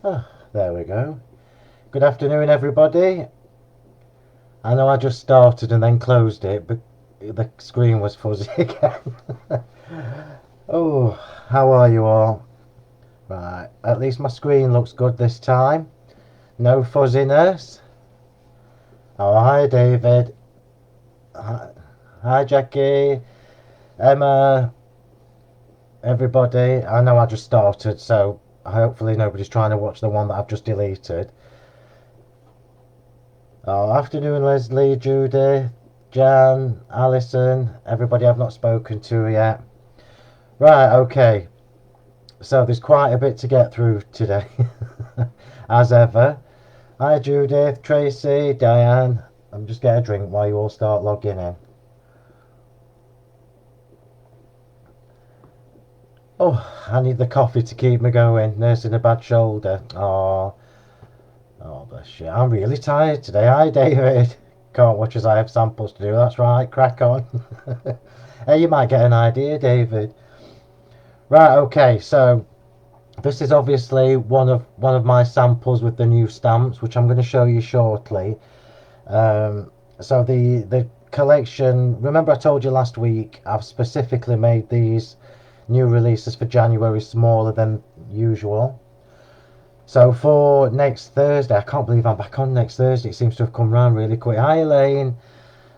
Oh, there we go. Good afternoon, everybody. I know I just started and then closed it, but the screen was fuzzy again. Oh, how are you all? Right, at least my screen looks good this time. No fuzziness. Oh, hi, David. Hi, hi Jackie. Emma. Everybody. I know I just started, so hopefully nobody's trying to watch the one that I've just deleted. Oh, afternoon, Leslie, Judith, Jan, Alison, everybody I've not spoken to yet. Right, okay. So there's quite a bit to get through today, as ever. Hi, Judith, Tracy, Diane. I'm just getting a drink while you all start logging in. Oh, I need the coffee to keep me going. Nursing a bad shoulder. Oh, bless you. I'm really tired today. Hi, David. Can't watch as I have samples to do. That's right. Crack on. Hey, you might get an idea, David. Right. Okay. So this is obviously one of my samples with the new stamps, which I'm going to show you shortly. So the collection. Remember, I told you last week I've specifically made these new releases for January smaller than usual. So for next Thursday, I can't believe I'm back on next Thursday. It seems to have come round really quick. Hi Elaine.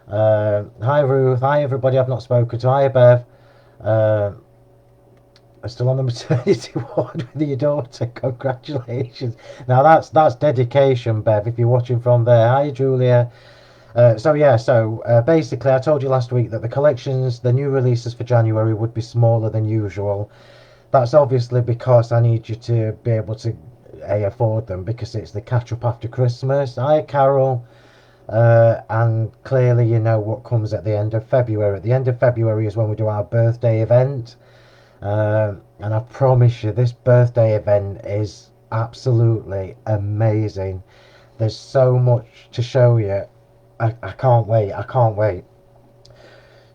Hi Ruth. Hi everybody I've not spoken to. Hi Bev. Uh, I'm still on the maternity ward with your daughter. Congratulations. Now that's dedication, Bev. If you're watching from there. Hi Julia. Basically, I told you last week that the collections, the new releases for January would be smaller than usual. That's obviously because I need you to be able to afford them because it's the catch up after Christmas. Hi, Carol. And clearly, you know what comes at the end of February. At the end of February is when we do our birthday event. And I promise you, this birthday event is absolutely amazing. There's so much to show you. I can't wait. I can't wait.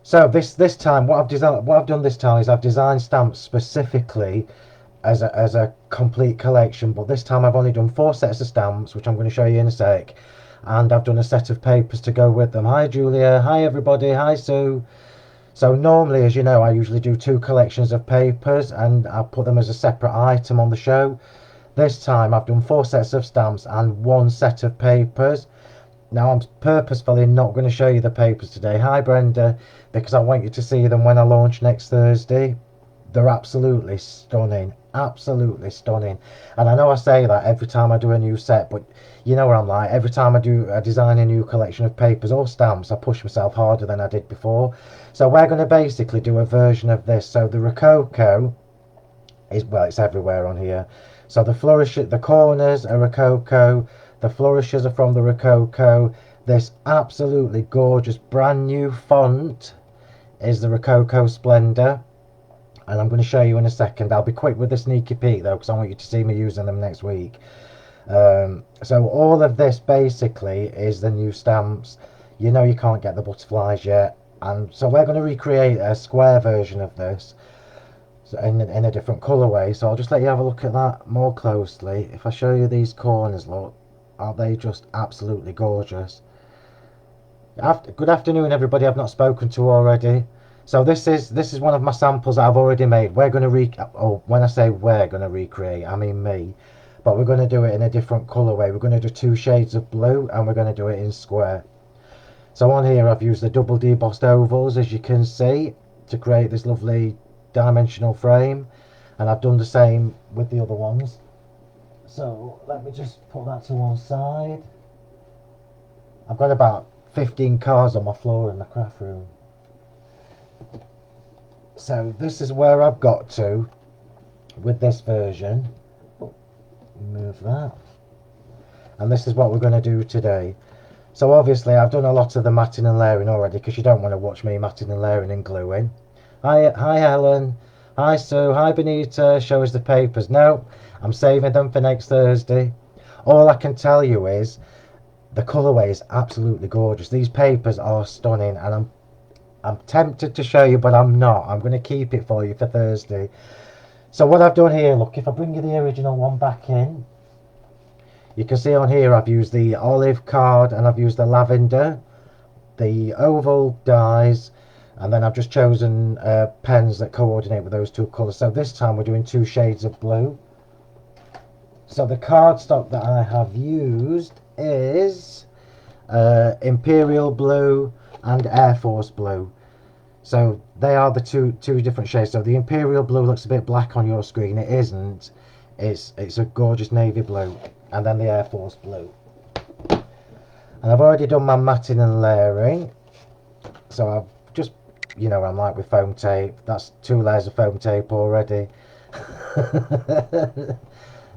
So this time, what I've done this time is I've designed stamps specifically as a complete collection, but this time I've only done 4 sets of stamps, which I'm going to show you in a sec, and I've done a set of papers to go with them. Hi Julia, hi everybody, hi Sue. So normally, as you know, I usually do 2 collections of papers and I put them as a separate item on the show. This time I've done 4 sets of stamps and 1 set of papers. Now I'm purposefully not going to show you the papers today. Hi Brenda, because I want you to see them when I launch next Thursday. They're absolutely stunning, absolutely stunning. And I know I say that every time I do a new set, but you know what I'm like. Every time I design a new collection of papers or stamps, I push myself harder than I did before. So we're going to basically do a version of this. So the Rococo is, well, it's everywhere on here. So the corners are Rococo, the Flourishes are from the Rococo. This absolutely gorgeous brand new font is the Rococo Splendour, and I'm going to show you in a second. I'll be quick with the sneaky peek though, because I want you to see me using them next week. So all of this basically is the new stamps. You know you can't get the butterflies yet, and so we're going to recreate a square version of this in a different colourway. So I'll just let you have a look at that more closely. If I show you these corners, look, aren't they just absolutely gorgeous? Good afternoon, everybody I've not spoken to already. So this is one of my samples that I've already made. We're going to when I say we're going to recreate, I mean me. But we're going to do it in a different colourway. We're going to do 2 shades of blue and we're going to do it in square. So on here I've used the double debossed ovals, as you can see, to create this lovely dimensional frame. And I've done the same with the other ones. So let me just put that to one side. I've got about 15 cards on my floor in the craft room. So this is where I've got to with this version. Move that. And this is what we're going to do today. So obviously I've done a lot of the matting and layering already, because you don't want to watch me matting and layering and gluing. Hi Helen. Hi Sue. Hi Benita. Show us the papers. No, I'm saving them for next Thursday. All I can tell you is the colourway is absolutely gorgeous. These papers are stunning, and I'm tempted to show you, but I'm not. I'm going to keep it for you for Thursday. So what I've done here, look, if I bring you the original one back in, You can see on here I've used the olive card and I've used the lavender, the oval dies, and then I've just chosen pens that coordinate with those two colours. So this time we're doing 2 shades of blue. So the cardstock that I have used is Imperial Blue and Air Force Blue. So they are the two different shades. So the Imperial Blue looks a bit black on your screen. It isn't. It's a gorgeous navy blue. And then the Air Force Blue. And I've already done my matting and layering. So I've just, you know, I'm like with foam tape. That's 2 layers of foam tape already.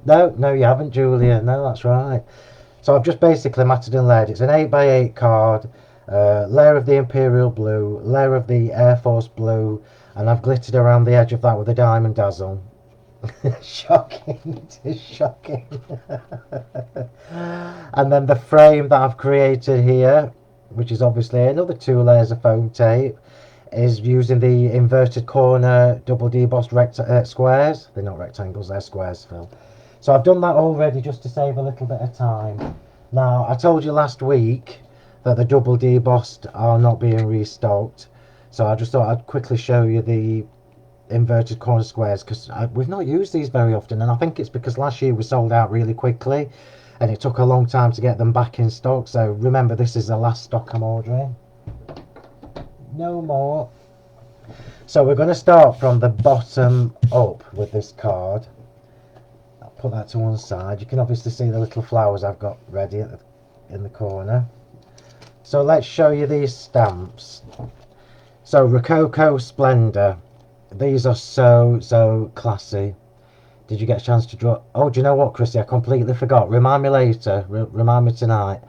No, you haven't, Julia. No, that's right. So I've just basically matted and layered. It's an 8x8 card. Layer of the Imperial Blue, layer of the Air Force Blue, and I've glittered around the edge of that with a diamond dazzle. Shocking, it is shocking. And then the frame that I've created here, which is obviously another 2 layers of foam tape, is using the inverted corner double debossed squares. They're not rectangles, they're squares, Phil. So I've done that already just to save a little bit of time. Now, I told you last week that the double debossed are not being restocked, so I just thought I'd quickly show you the inverted corner squares, because we've not used these very often, and I think it's because last year we sold out really quickly and it took a long time to get them back in stock. So remember, this is the last stock I'm ordering, no more. So we're going to start from the bottom up with this card. I'll put that to one side. You can obviously see the little flowers I've got ready in the corner. So let's show you these stamps. So Rococo Splendour. These are so classy. Did you get a chance to draw? Oh, do you know what, Chrissy? I completely forgot. Remind me later. Remind me tonight.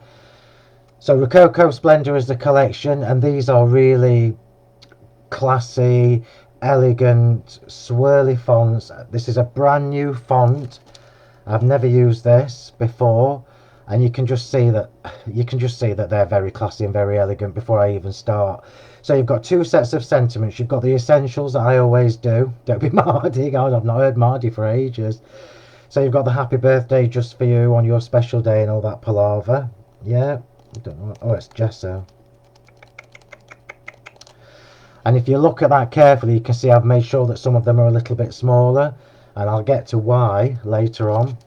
So Rococo Splendour is the collection, and these are really classy, elegant, swirly fonts. This is a brand new font. I've never used this before. And you can just see that they're very classy and very elegant before I even start. So you've got 2 sets of sentiments. You've got the essentials that I always do. Don't be Mardy. God, I've not heard Mardy for ages. So you've got the happy birthday just for you on your special day and all that palaver. Yeah. I don't know. Oh, it's gesso. And if you look at that carefully, you can see I've made sure that some of them are a little bit smaller. And I'll get to why later on.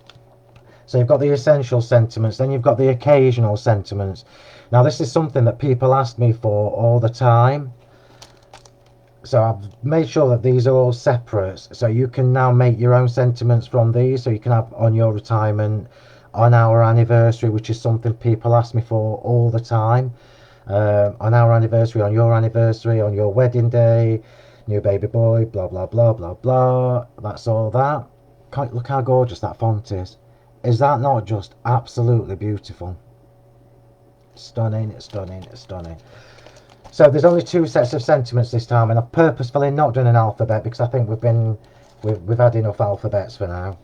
So you've got the essential sentiments, then you've got the occasional sentiments. Now this is something that people ask me for all the time. So I've made sure that these are all separate. So you can now make your own sentiments from these. So you can have on your retirement, on our anniversary, which is something people ask me for all the time. On our anniversary, on your wedding day, new baby boy, blah, blah, blah, blah, blah. That's all that. Look how gorgeous that font is. Is that not just absolutely beautiful? Stunning, stunning, stunning. So there's only 2 sets of sentiments this time, and I've purposefully not done an alphabet because I think we've had enough alphabets for now.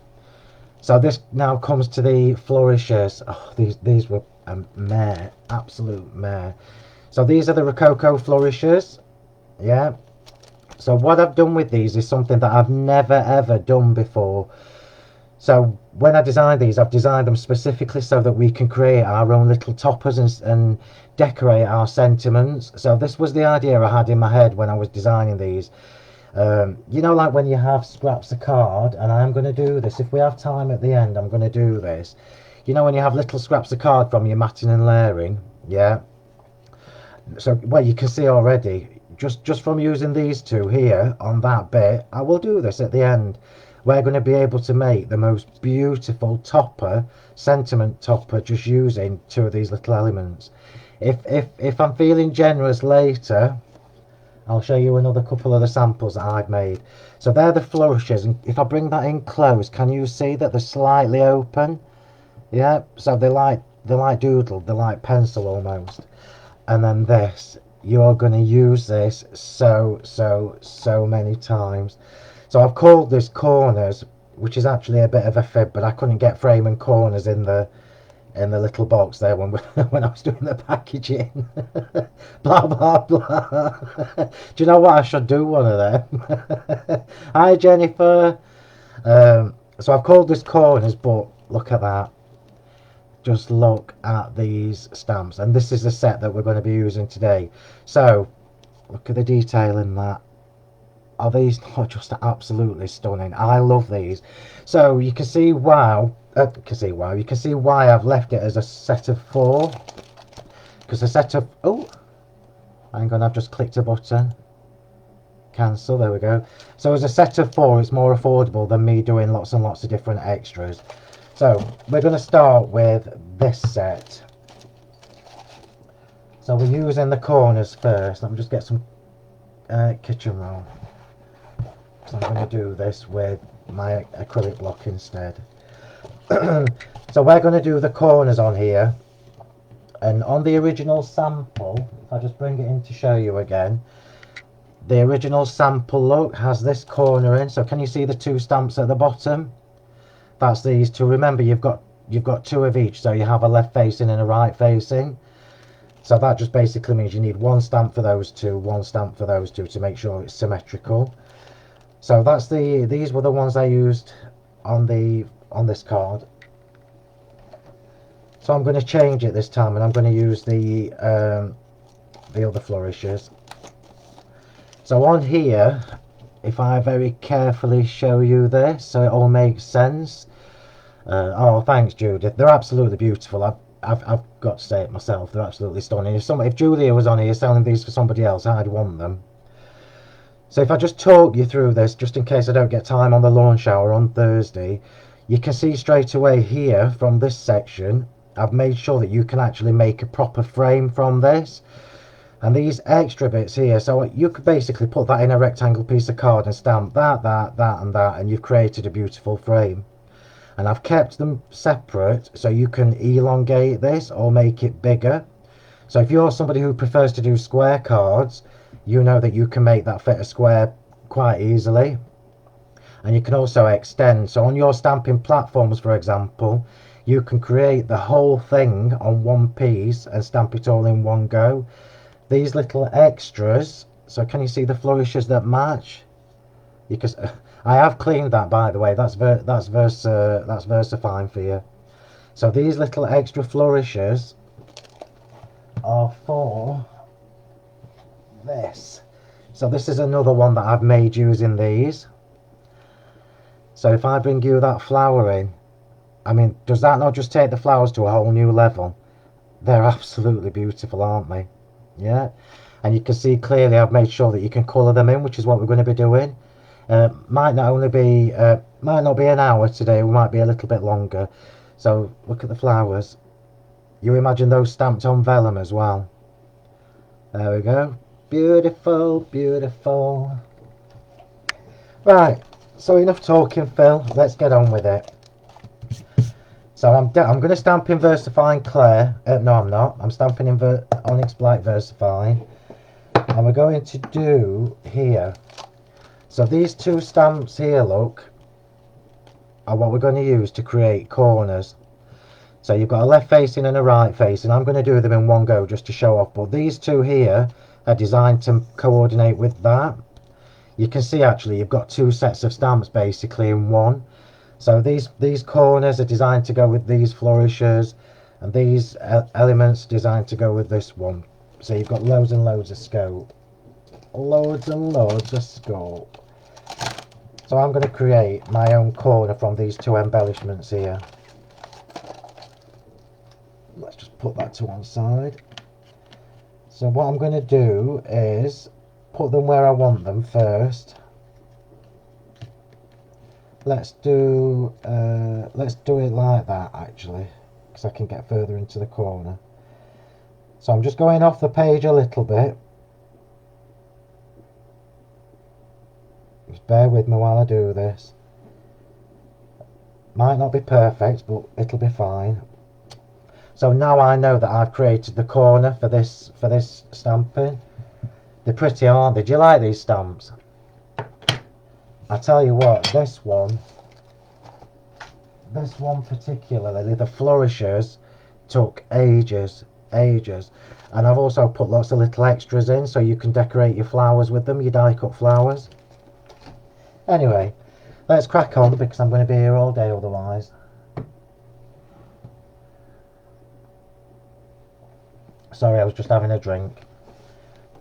So this now comes to the Flourishers. Oh, these were a mare, absolute mare. So these are the Rococo Flourishers. Yeah. So what I've done with these is something that I've never ever done before. So when I designed these, I've designed them specifically so that we can create our own little toppers and decorate our sentiments. So this was the idea I had in my head when I was designing these. You know, like when you have scraps of card, and I am going to do this. If we have time at the end, I'm going to do this. You know, when you have little scraps of card from your matting and layering, yeah. So, well, you can see already, just from using these 2 here on that bit, I will do this at the end. We're going to be able to make the most beautiful topper, sentiment topper, just using 2 of these little elements. If I'm feeling generous later, I'll show you another couple of the samples that I've made. So they're the Flourishes, and if I bring that in close, can you see that they're slightly open? Yeah, so they're like doodle, they're like pencil almost. And then this, you're going to use this so many times. So I've called this corners, which is actually a bit of a fib, but I couldn't get frame and corners in the little box there when I was doing the packaging. Blah blah blah. Do you know what? I should do one of them. Hi Jennifer. So I've called this corners, but look at that. just look at these stamps, and this is the set that we're going to be using today. So look at the detail in that. Are these not just absolutely stunning? I love these. So you can see wow, you can see why I've left it as a set of 4, because a set of, oh hang on, I've just clicked a button, cancel, there we go. So as a set of 4, it's more affordable than me doing lots and lots of different extras. So we're going to start with this set. So we're using the corners first. Let me just get some kitchen roll. So I'm going to do this with my acrylic block instead. So we're going to do the corners on here. And on the original sample, if I just bring it in to show you again, the original sample look has this corner in. So can you see the 2 stamps at the bottom? That's these 2. Remember, you've got 2 of each, so you have a left facing and a right facing. So that just basically means you need 1 stamp for those 2, 1 stamp for those 2 to make sure it's symmetrical. So that's these were the ones I used on this card. So I'm going to change it this time, and I'm going to use the other Flourishes. So on here, if I very carefully show you this so it all makes sense. Oh, thanks Judith, they're absolutely beautiful. I've got to say it myself, they're absolutely stunning. If Julia was on here selling these for somebody else, I'd want them. So if I just talk you through this, just in case I don't get time on the launch hour on Thursday, you can see straight away here from this section, I've made sure that you can actually make a proper frame from this. And these extra bits here, so you could basically put that in a rectangle piece of card and stamp that, and that, and you've created a beautiful frame. And I've kept them separate so you can elongate this or make it bigger. So if you're somebody who prefers to do square cards, you know that you can make that fit a square quite easily. And you can also extend. So on your stamping platforms, for example, you can create the whole thing on one piece and stamp it all in one go. These little extras, so can you see the flourishes that match? Because I have cleaned that, by the way. That's VersaFine for you. So these little extra flourishes are for this. So this is another one that I've made using these. So if I bring you that flower in, I mean, does that not just take the flowers to a whole new level? They're absolutely beautiful, aren't they? Yeah. And you can see clearly I've made sure that you can colour them in, which is what we're going to be doing. Might not be an hour today, we might be a little bit longer. So look at the flowers. You imagine those stamped on vellum as well. There we go. Beautiful, beautiful. Right, so enough talking, Phil. Let's get on with it. So I'm going to stamp in VersaFine Claire. No, I'm not. I'm stamping in Onyx Black VersaFine. And we're going to do here. So these 2 stamps here, look, are what we're going to use to create corners. So you've got a left facing and a right facing. I'm going to do them in one go just to show off. But these 2 here are designed to coordinate with that. You can see actually you've got 2 sets of stamps basically in one. So these corners are designed to go with these flourishes, and these elements designed to go with this one. So you've got loads and loads of scope. Loads and loads of scope. So I'm going to create my own corner from these 2 embellishments here. Let's just put that to one side. So what I'm going to do is put them where I want them first. Let's do it like that actually, because I can get further into the corner. So I'm just going off the page a little bit. Just bear with me while I do this. Might not be perfect, but it'll be fine. So now I know that I've created the corner for this stamping. They're pretty, aren't they? Do you like these stamps? I tell you what, this one particularly, the Flourishes, took ages. And I've also put lots of little extras in so you can decorate your flowers with them, your die cut flowers. Anyway, let's crack on because I'm going to be here all day otherwise. Sorry, I was just having a drink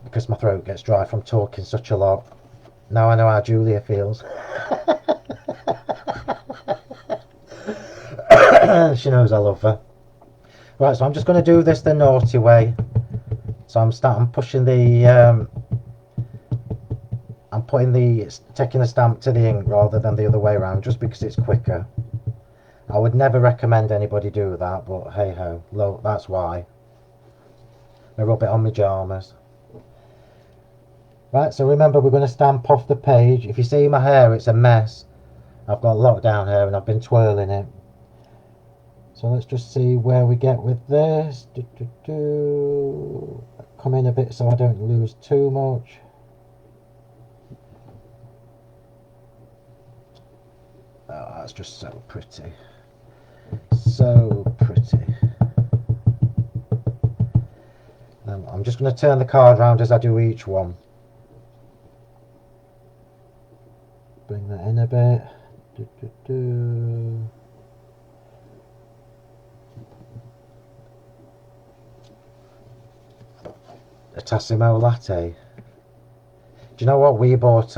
because my throat gets dry from talking such a lot. Now I know how Julia feels. She knows I love her. Right, so I'm just going to do this the naughty way. So I'm pushing the taking the stamp to the ink rather than the other way around, just because it's quicker. I would never recommend anybody do that, but hey ho, that's why. I rub it on my pyjamas. Right, so remember we're going to stamp off the page. If you see my hair, it's a mess. I've got lockdown hair and I've been twirling it. So let's just see where we get with this. Come in a bit so I don't lose too much. Oh, that's just so pretty. So pretty. I'm just going to turn the card round as I do each one. Bring that in a bit. A Tassimo latte. Do you know what we bought?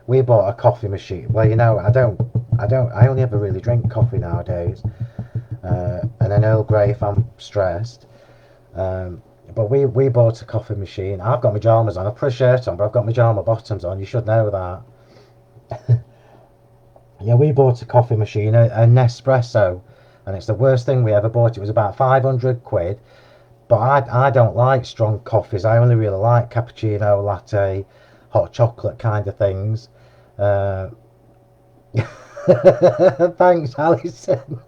We bought a coffee machine. Well, you know, I only ever really drink coffee nowadays, and an Earl Grey if I'm stressed. But we bought a coffee machine. I've got my pyjamas on. I've put a shirt on, but I've got my pyjama bottoms on. You should know that. Yeah, we bought a coffee machine, a Nespresso, and it's the worst thing we ever bought. It was about 500 quid. But I don't like strong coffees. I only really like cappuccino, latte, hot chocolate kind of things. Thanks, Alison.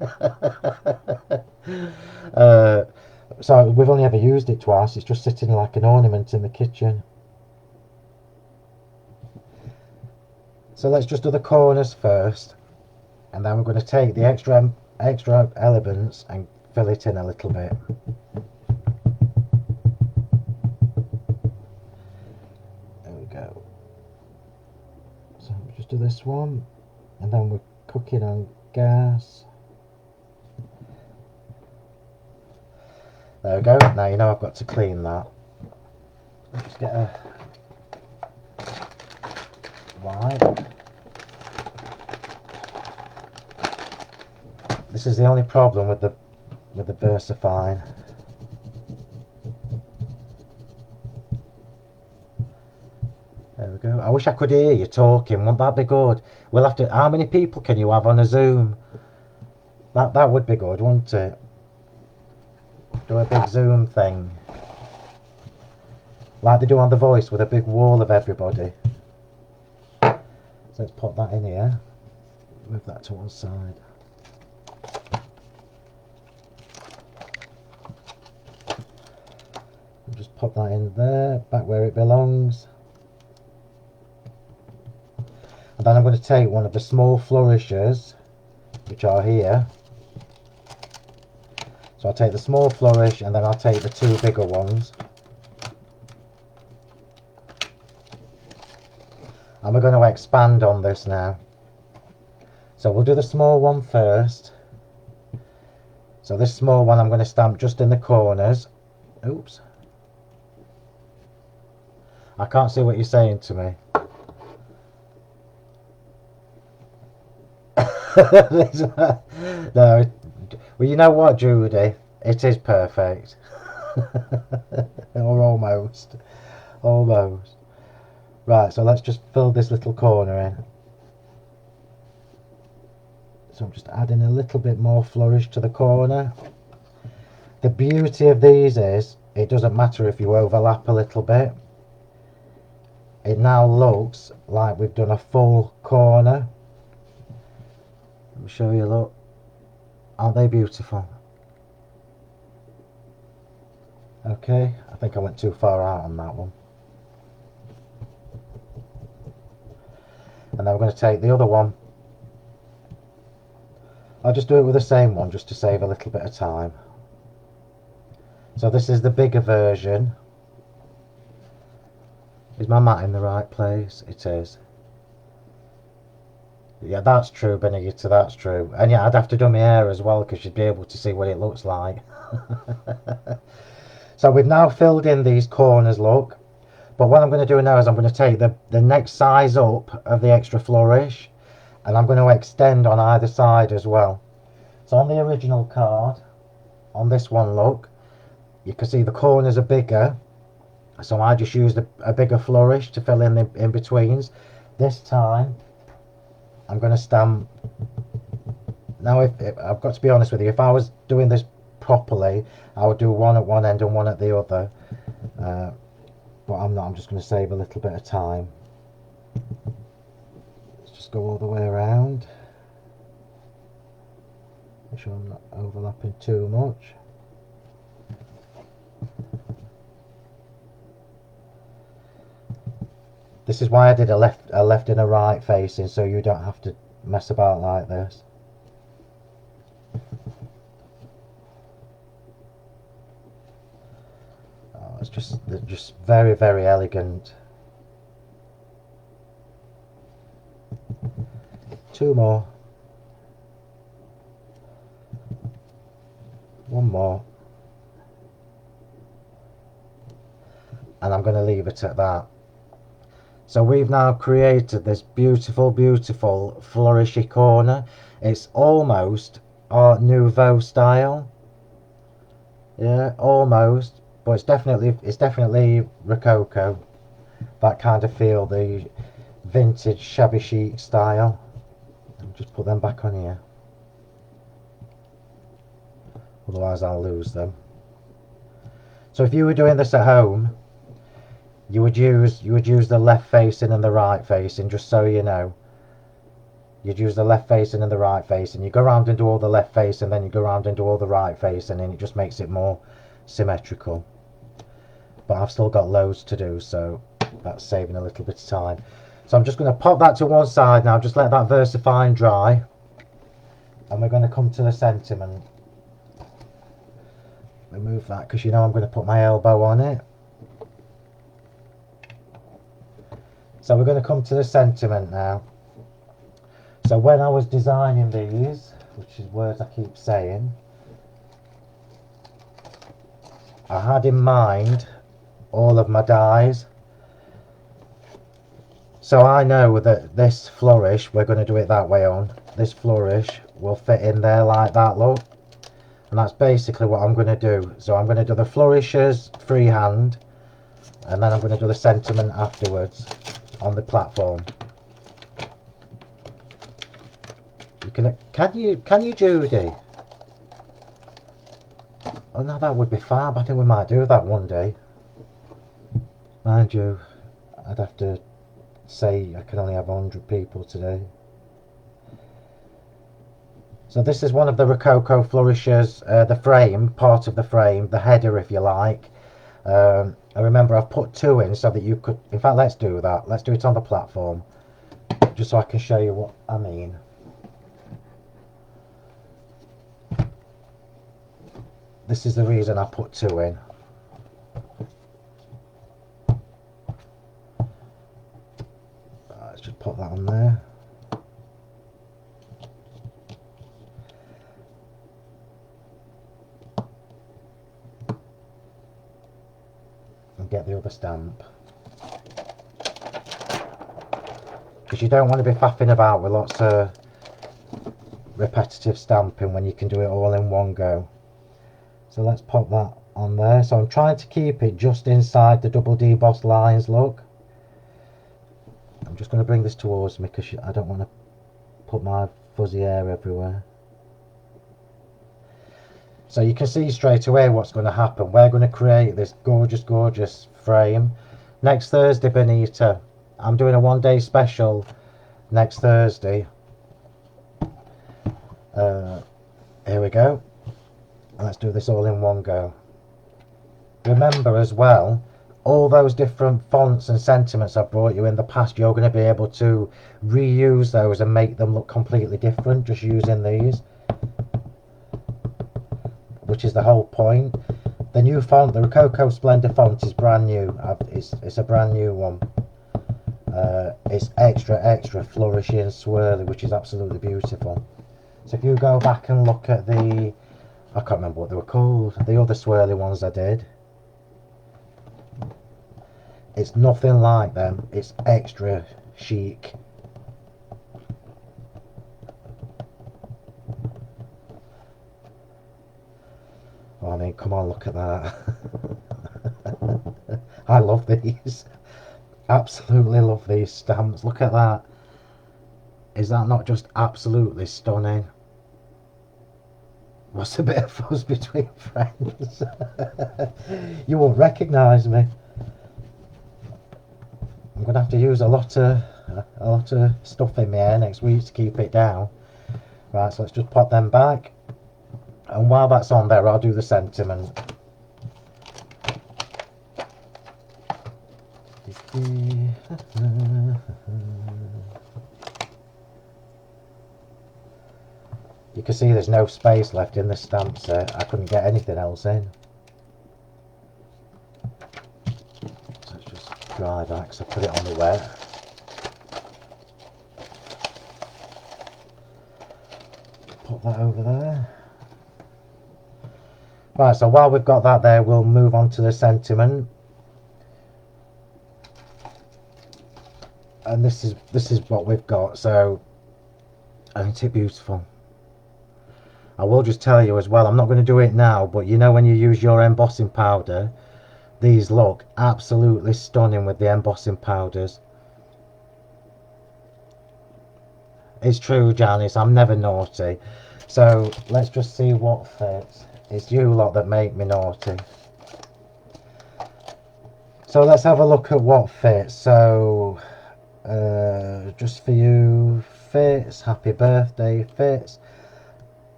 So we've only ever used it twice. It's just sitting like an ornament in the kitchen. So let's just do the corners first, and then we're going to take the extra elements and fill it in a little bit. To this one, and then we're cooking on gas. There we go. Now you know I've got to clean that. Let's get a wipe. This is the only problem with the VersaFine. There we go. I wish I could hear you talking. Wouldn't that be good? We'll have to. How many people can you have on a Zoom? That would be good, wouldn't it? Do a big Zoom thing, like they do on The Voice, with a big wall of everybody. So let's put that in here. Move that to one side. And just put that in there, back where it belongs. And then I'm going to take one of the small Flourishes, which are here. So I'll take the small flourish, and then I'll take the two bigger ones. And we're going to expand on this now. So we'll do the small one first. So this small one I'm going to stamp just in the corners. Oops. I can't see what you're saying to me. No, well, you know what, Judy? It is perfect. Or almost. Almost. Right, so let's just fill this little corner in. So I'm just adding a little bit more flourish to the corner. The beauty of these is, it doesn't matter if you overlap a little bit. It now looks like we've done a full corner. Let me show you, look. Aren't they beautiful? Okay, I think I went too far out on that one. And then we're going to take the other one. I'll just do it with the same one just to save a little bit of time. So this is the bigger version. Is my mat in the right place? It is. Yeah, that's true, Benedicta, that's true. And yeah, I'd have to do my hair as well, because you'd be able to see what it looks like. So we've now filled in these corners, look. But what I'm going to do now is I'm going to take the next size up of the extra flourish, and I'm going to extend on either side as well. So on the original card, on this one, look, you can see the corners are bigger. So I just used a bigger flourish to fill in the in-betweens. This time, I'm going to stamp. Now, if I've got to be honest with you, if I was doing this properly, I would do one at one end and one at the other. But I'm not. I'm just going to save a little bit of time. Let's just go all the way around. Make sure I'm not overlapping too much. This is why I did a left and a right facing, so you don't have to mess about like this. Oh, it's just very, very elegant. Two more. One more. And I'm going to leave it at that. So we've now created this beautiful, beautiful flourishy corner. It's almost Art Nouveau style. Yeah, almost. But it's definitely Rococo. That kind of feel, the vintage shabby chic style. I'll just put them back on here. Otherwise I'll lose them. So if you were doing this at home, you would use the left facing and the right facing, just so you know. You'd use the left facing and the right facing. You go around and do all the left face, and then you go around and do all the right facing, and it just makes it more symmetrical. But I've still got loads to do, so that's saving a little bit of time. So I'm just going to pop that to one side now, just let that VersaFine dry. And we're going to come to the sentiment. Remove that, because you know I'm going to put my elbow on it. So we're going to come to the sentiment now. So when I was designing these, which is words I keep saying, I had in mind all of my dies. So I know that this flourish, we're going to do it that way on. This flourish will fit in there like that, look. And that's basically what I'm going to do. So I'm going to do the Flourishes freehand, and then I'm going to do the sentiment afterwards on the platform. Can you Judy? Oh no, that would be fab. I think we might do that one day. Mind you, I'd have to say I can only have 100 people today. So this is one of the Rococo Flourishes, the frame, part of the frame, the header if you like. I remember I've put 2 in so that you could, in fact let's do that, let's do it on the platform, just so I can show you what I mean. This is the reason I put 2 in. Let's just put that on there. Get the other stamp, because you don't want to be faffing about with lots of repetitive stamping when you can do it all in one go. So let's pop that on there. So I'm trying to keep it just inside the double debossed lines, look. I'm just going to bring this towards me because I don't want to put my fuzzy hair everywhere. So you can see straight away what's going to happen. We're going to create this gorgeous, gorgeous frame. Next Thursday, Benita, I'm doing a one-day special next Thursday. Here we go. Let's do this all in one go. Remember as well, all those different fonts and sentiments I've brought you in the past, you're going to be able to reuse those and make them look completely different just using these, which is the whole point. The new font, the Rococo Splendour font, is brand new. It's a brand new one. It's extra flourishy and swirly, which is absolutely beautiful. So if you go back and look at the, I can't remember what they were called, the other swirly ones I did. It's nothing like them. It's extra chic. Oh, I mean, come on, look at that. I love these. Absolutely love these stamps. Look at that. Is that not just absolutely stunning? What's a bit of fuzz between friends? You won't recognise me. I'm gonna have to use a lot of stuff in my hair next week to keep it down. Right, so let's just pop them back. And while that's on there, I'll do the sentiment. You can see there's no space left in this stamp set. I couldn't get anything else in. So let's just dry that because I put it on the wet. Put that over there. Right, so while we've got that there, we'll move on to the sentiment. And this is what we've got. So, ain't it beautiful? I will just tell you as well, I'm not going to do it now, but you know when you use your embossing powder, these look absolutely stunning with the embossing powders. It's true, Janice, I'm never naughty. So let's just see what fits. It's you lot that make me naughty. So let's have a look at what fits. So just for you fits, happy birthday fits.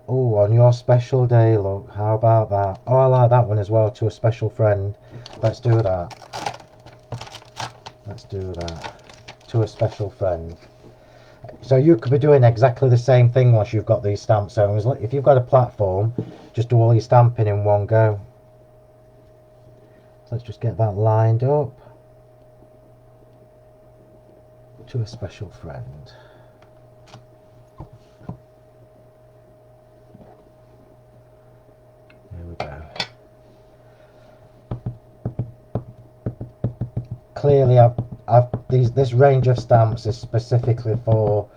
Oh, on your special day, look, how about that? Oh, I like that one as well, to a special friend. Let's do that. Let's do that. To a special friend. So you could be doing exactly the same thing once you've got these stamp zones. If you've got a platform, just do all your stamping in one go. So let's just get that lined up. To a special friend. There we go. Clearly, this range of stamps is specifically for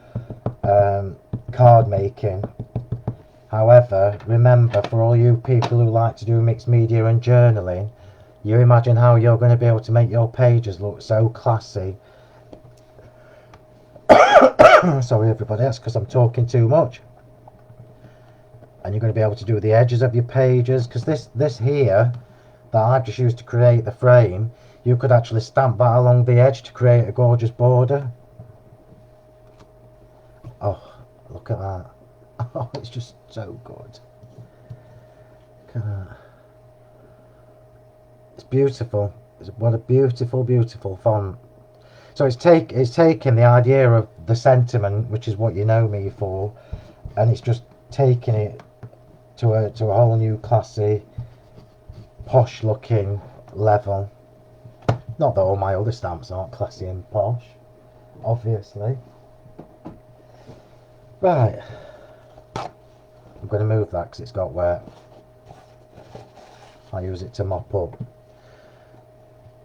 card making. However, remember, for all you people who like to do mixed media and journaling, you imagine how you're going to be able to make your pages look so classy. Sorry everybody, that's because I'm talking too much. And you're going to be able to do the edges of your pages, because this here that I've just used to create the frame, you could actually stamp that along the edge to create a gorgeous border. Oh, look at that. Oh, it's just so good. Look at that. It's beautiful. What a beautiful, beautiful font. So it's taking the idea of the sentiment, which is what you know me for, and it's just taking it to a whole new classy, posh looking level. Not that all my other stamps aren't classy and posh, obviously. Right, I'm going to move that because it's got wet. I'll use it to mop up.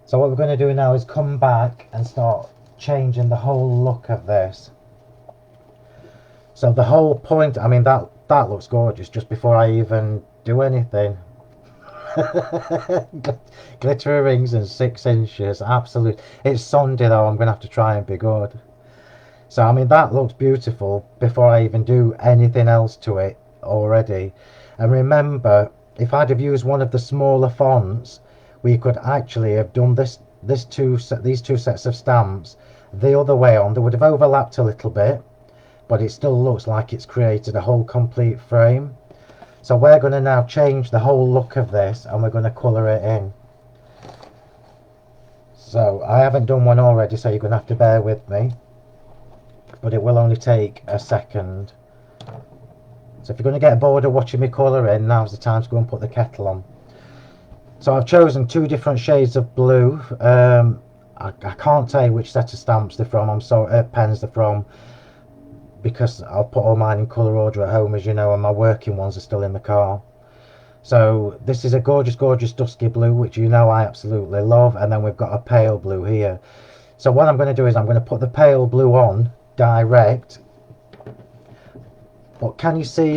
So what we're going to do now is come back and start changing the whole look of this. So the whole point, I mean, that looks gorgeous just before I even do anything. Glitter earrings and 6 inches, absolute. It's Sunday though, I'm going to have to try and be good. So I mean, that looks beautiful before I even do anything else to it already. And remember, if I'd have used one of the smaller fonts, we could actually have done these two sets of stamps the other way on. They would have overlapped a little bit, but it still looks like it's created a whole complete frame. So we're going to now change the whole look of this, and we're going to colour it in. So I haven't done one already, so you're going to have to bear with me, but it will only take a second. So if you're going to get bored of watching me colour in, now's the time to go and put the kettle on. So I've chosen 2 different shades of blue. I can't tell you which set of stamps they're from. I'm sorry, pens they're from, because I'll put all mine in colour order at home, as you know, and my working ones are still in the car. So this is a gorgeous, gorgeous dusky blue, which you know I absolutely love. And then we've got a pale blue here. So what I'm going to do is I'm going to put the pale blue on direct. But can you see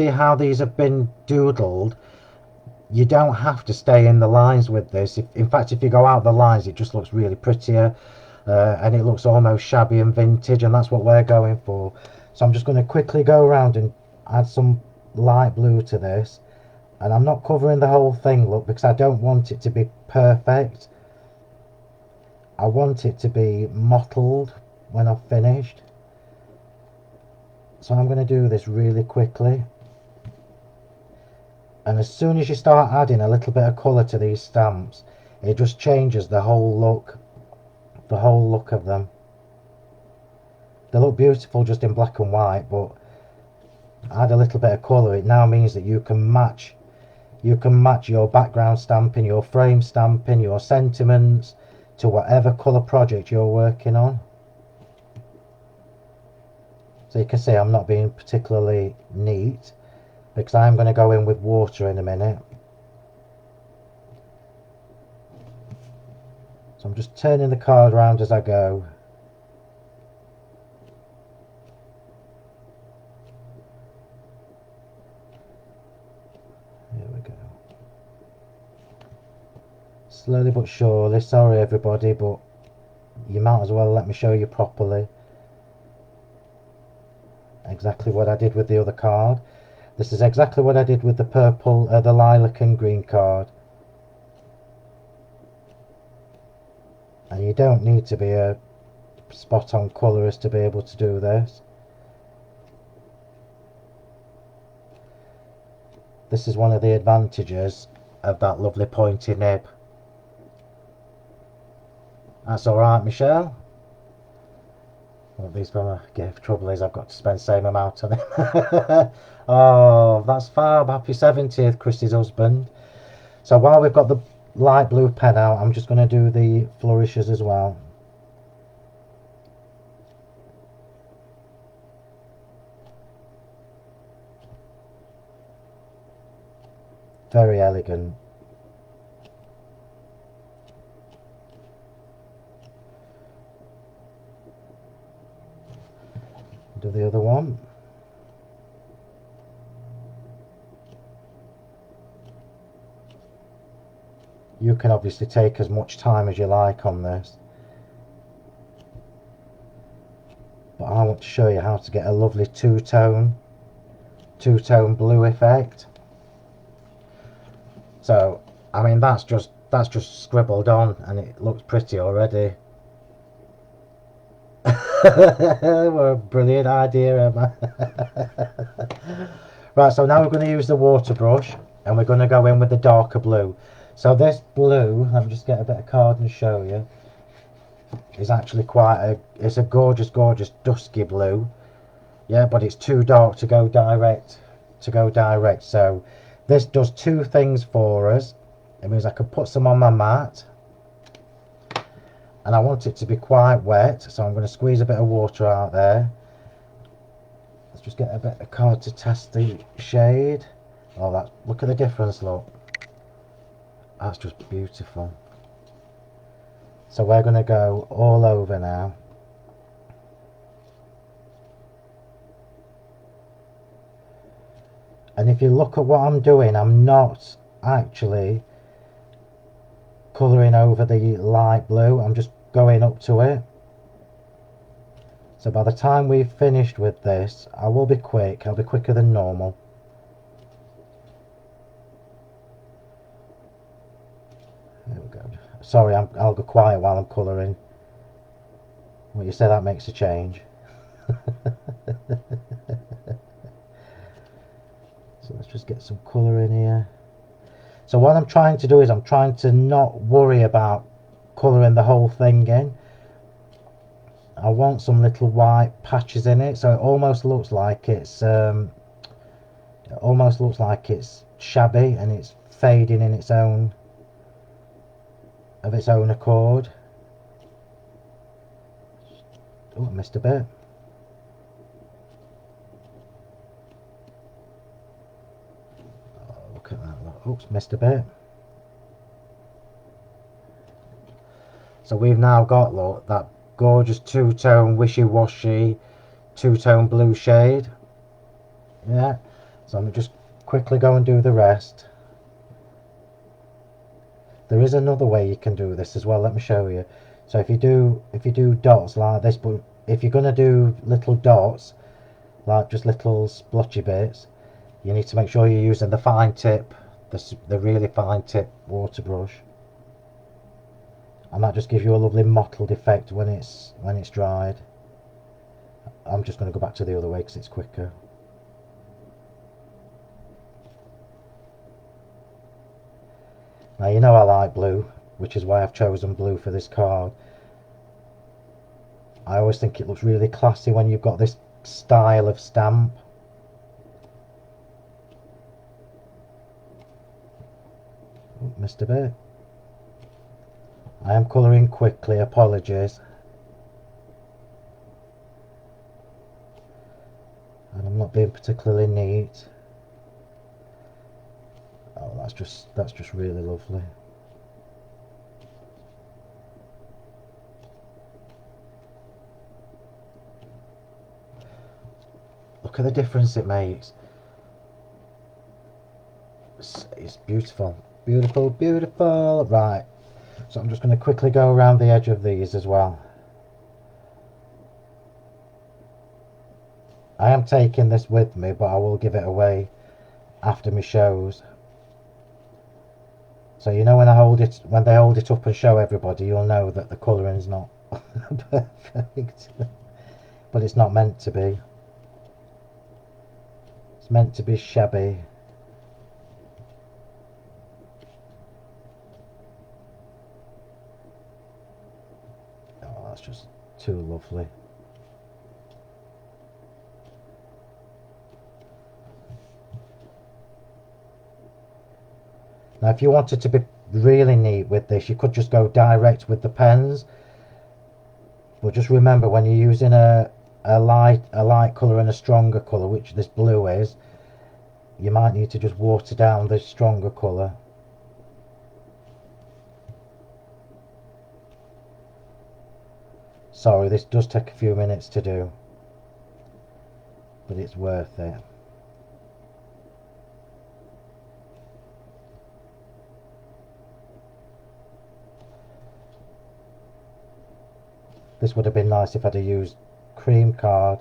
how these have been doodled? You don't have to stay in the lines with this. In fact, if you go out the lines, it just looks really prettier. And it looks almost shabby and vintage, and that's what we're going for. So I'm just going to quickly go around and add some light blue to this. And I'm not covering the whole thing, look, because I don't want it to be perfect. I want it to be mottled when I've finished. So I'm going to do this really quickly. And as soon as you start adding a little bit of colour to these stamps, it just changes the whole look of them. They look beautiful just in black and white, but add a little bit of colour, it now means that you can match your background stamping, your frame stamping, your sentiments to whatever colour project you're working on. So you can see I'm not being particularly neat, because I'm going to go in with water in a minute. So I'm just turning the card around as I go. Here we go. Slowly but surely. Sorry everybody, but you might as well let me show you properly exactly what I did with the other card. This is exactly what I did with the purple, the lilac and green card. And you don't need to be a spot on colourist to be able to do this. This is one of the advantages of that lovely pointy nib. That's alright, Michelle. Well, these from a gift. Trouble is I've got to spend the same amount on it. Oh, that's fab. Happy 70th, Christy's husband. So while we've got the light blue pen out, I'm just going to do the Flourishes as well. Very elegant. Do the other one. You can obviously take as much time as you like on this, but I want to show you how to get a lovely two-tone blue effect. So I mean that's just scribbled on and it looks pretty already. What a brilliant idea, Emma. Right, so now we're going to use the water brush and we're going to go in with the darker blue. So this blue, let me just get a bit of card and show you, is actually it's a gorgeous, gorgeous dusky blue. Yeah, but it's too dark to go direct. So this does two things for us. It means I can put some on my mat, and I want it to be quite wet, so I'm going to squeeze a bit of water out there. Let's just get a bit of card to test the shade. Oh, look at the difference, look. That's just beautiful. So we're going to go all over now. And if you look at what I'm doing, I'm not actually colouring over the light blue, I'm just going up to it. So by the time we've finished with this, I will be quick. I'll be quicker than normal. There we go. Sorry, I'll go quiet while I'm colouring. Well, you say that makes a change. So let's just get some colour in here. So what I'm trying to do is I'm trying to not worry about colouring the whole thing in. I want some little white patches in it, so it almost looks like it's shabby and it's fading in its own accord. Oh, I missed a bit. Look at that. Look. Oops, missed a bit. So we've now got, look, that gorgeous two-tone wishy-washy two-tone blue shade. Yeah. So I'm just quickly go and do the rest. There is another way you can do this as well. Let me show you. So if you do dots like this, but if you're gonna do little dots, like just little splotchy bits, you need to make sure you're using the fine tip, the really fine tip water brush, and that just gives you a lovely mottled effect when it's dried. I'm just going to go back to the other way because it's quicker. Now you know I like blue, which is why I've chosen blue for this card. I always think it looks really classy when you've got this style of stamp. Oh, missed a bit. I am colouring quickly, apologies. And I'm not being particularly neat. Oh, that's just really lovely. Look at the difference it makes. It's beautiful. Beautiful, beautiful. Right. So I'm just going to quickly go around the edge of these as well. I am taking this with me, but I will give it away after my shows. So you know when they hold it up and show everybody, you'll know that the colouring's not perfect. But it's not meant to be. It's meant to be shabby. Oh, that's just too lovely. Now if you wanted to be really neat with this, you could just go direct with the pens. But just remember, when you're using a light colour and a stronger colour, which this blue is, you might need to just water down the stronger colour. Sorry, this does take a few minutes to do, but it's worth it. This would have been nice if I'd have used cream card.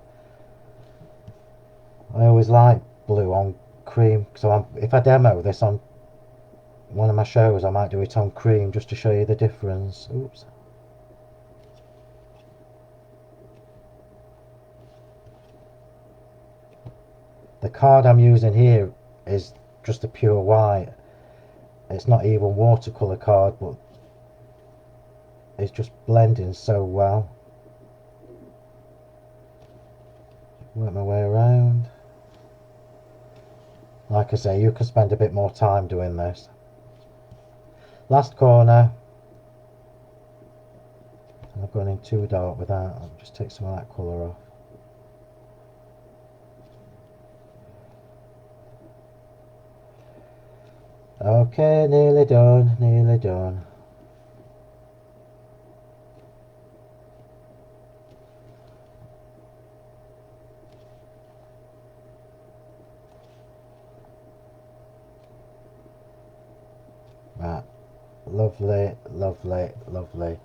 I always like blue on cream, so if I demo this on one of my shows, I might do it on cream just to show you the difference. Oops. The card I'm using here is just a pure white. It's not even watercolour card, but it's just blending so well. Work my way around. Like I say, you can spend a bit more time doing this. Last corner. And I've gone in too dark with that. I'll just take some of that colour off. Okay, nearly done, nearly done. Right, lovely, lovely, lovely.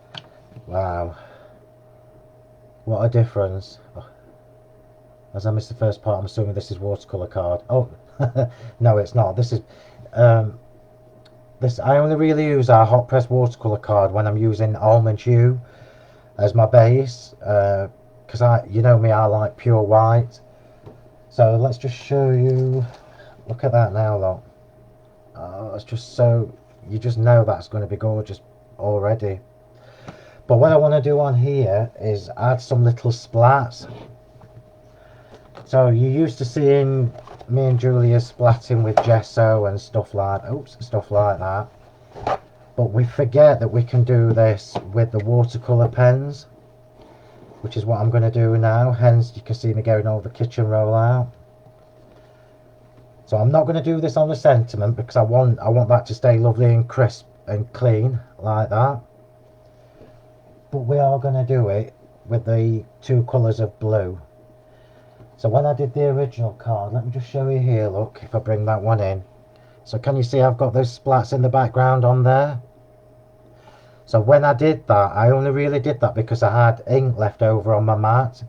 Wow, what a difference. Oh, as I missed the first part, I'm assuming this is watercolour card. Oh, no, it's not. This is this. I only really use our hot press watercolour card when I'm using almond hue as my base, because you know me, I like pure white. So let's just show you. Look at that now, though. Oh, it's just so, you just know that's going to be gorgeous already. But what I want to do on here is add some little splats. So you're used to seeing me and Julia splatting with gesso and stuff like that. But we forget that we can do this with the watercolour pens, which is what I'm going to do now. Hence you can see me going over the kitchen rollout. So I'm not going to do this on the sentiment because I want that to stay lovely and crisp and clean like that. But we are going to do it with the two colours of blue. So when I did the original card, let me just show you here, look, if I bring that one in. So can you see I've got those splats in the background on there? So when I did that, I only really did that because I had ink left over on my mat.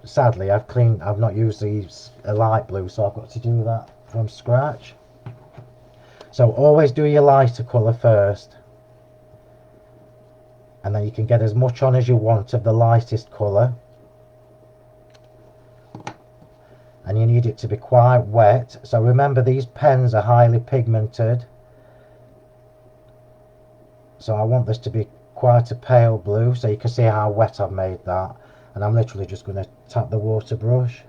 Sadly, I've not used these light blue, so I've got to do that from scratch. So always do your lighter colour first, and then you can get as much on as you want of the lightest colour. And you need it to be quite wet. So remember, these pens are highly pigmented, so I want this to be quite a pale blue, so you can see how wet I've made that. And I'm literally just going to tap the water brush.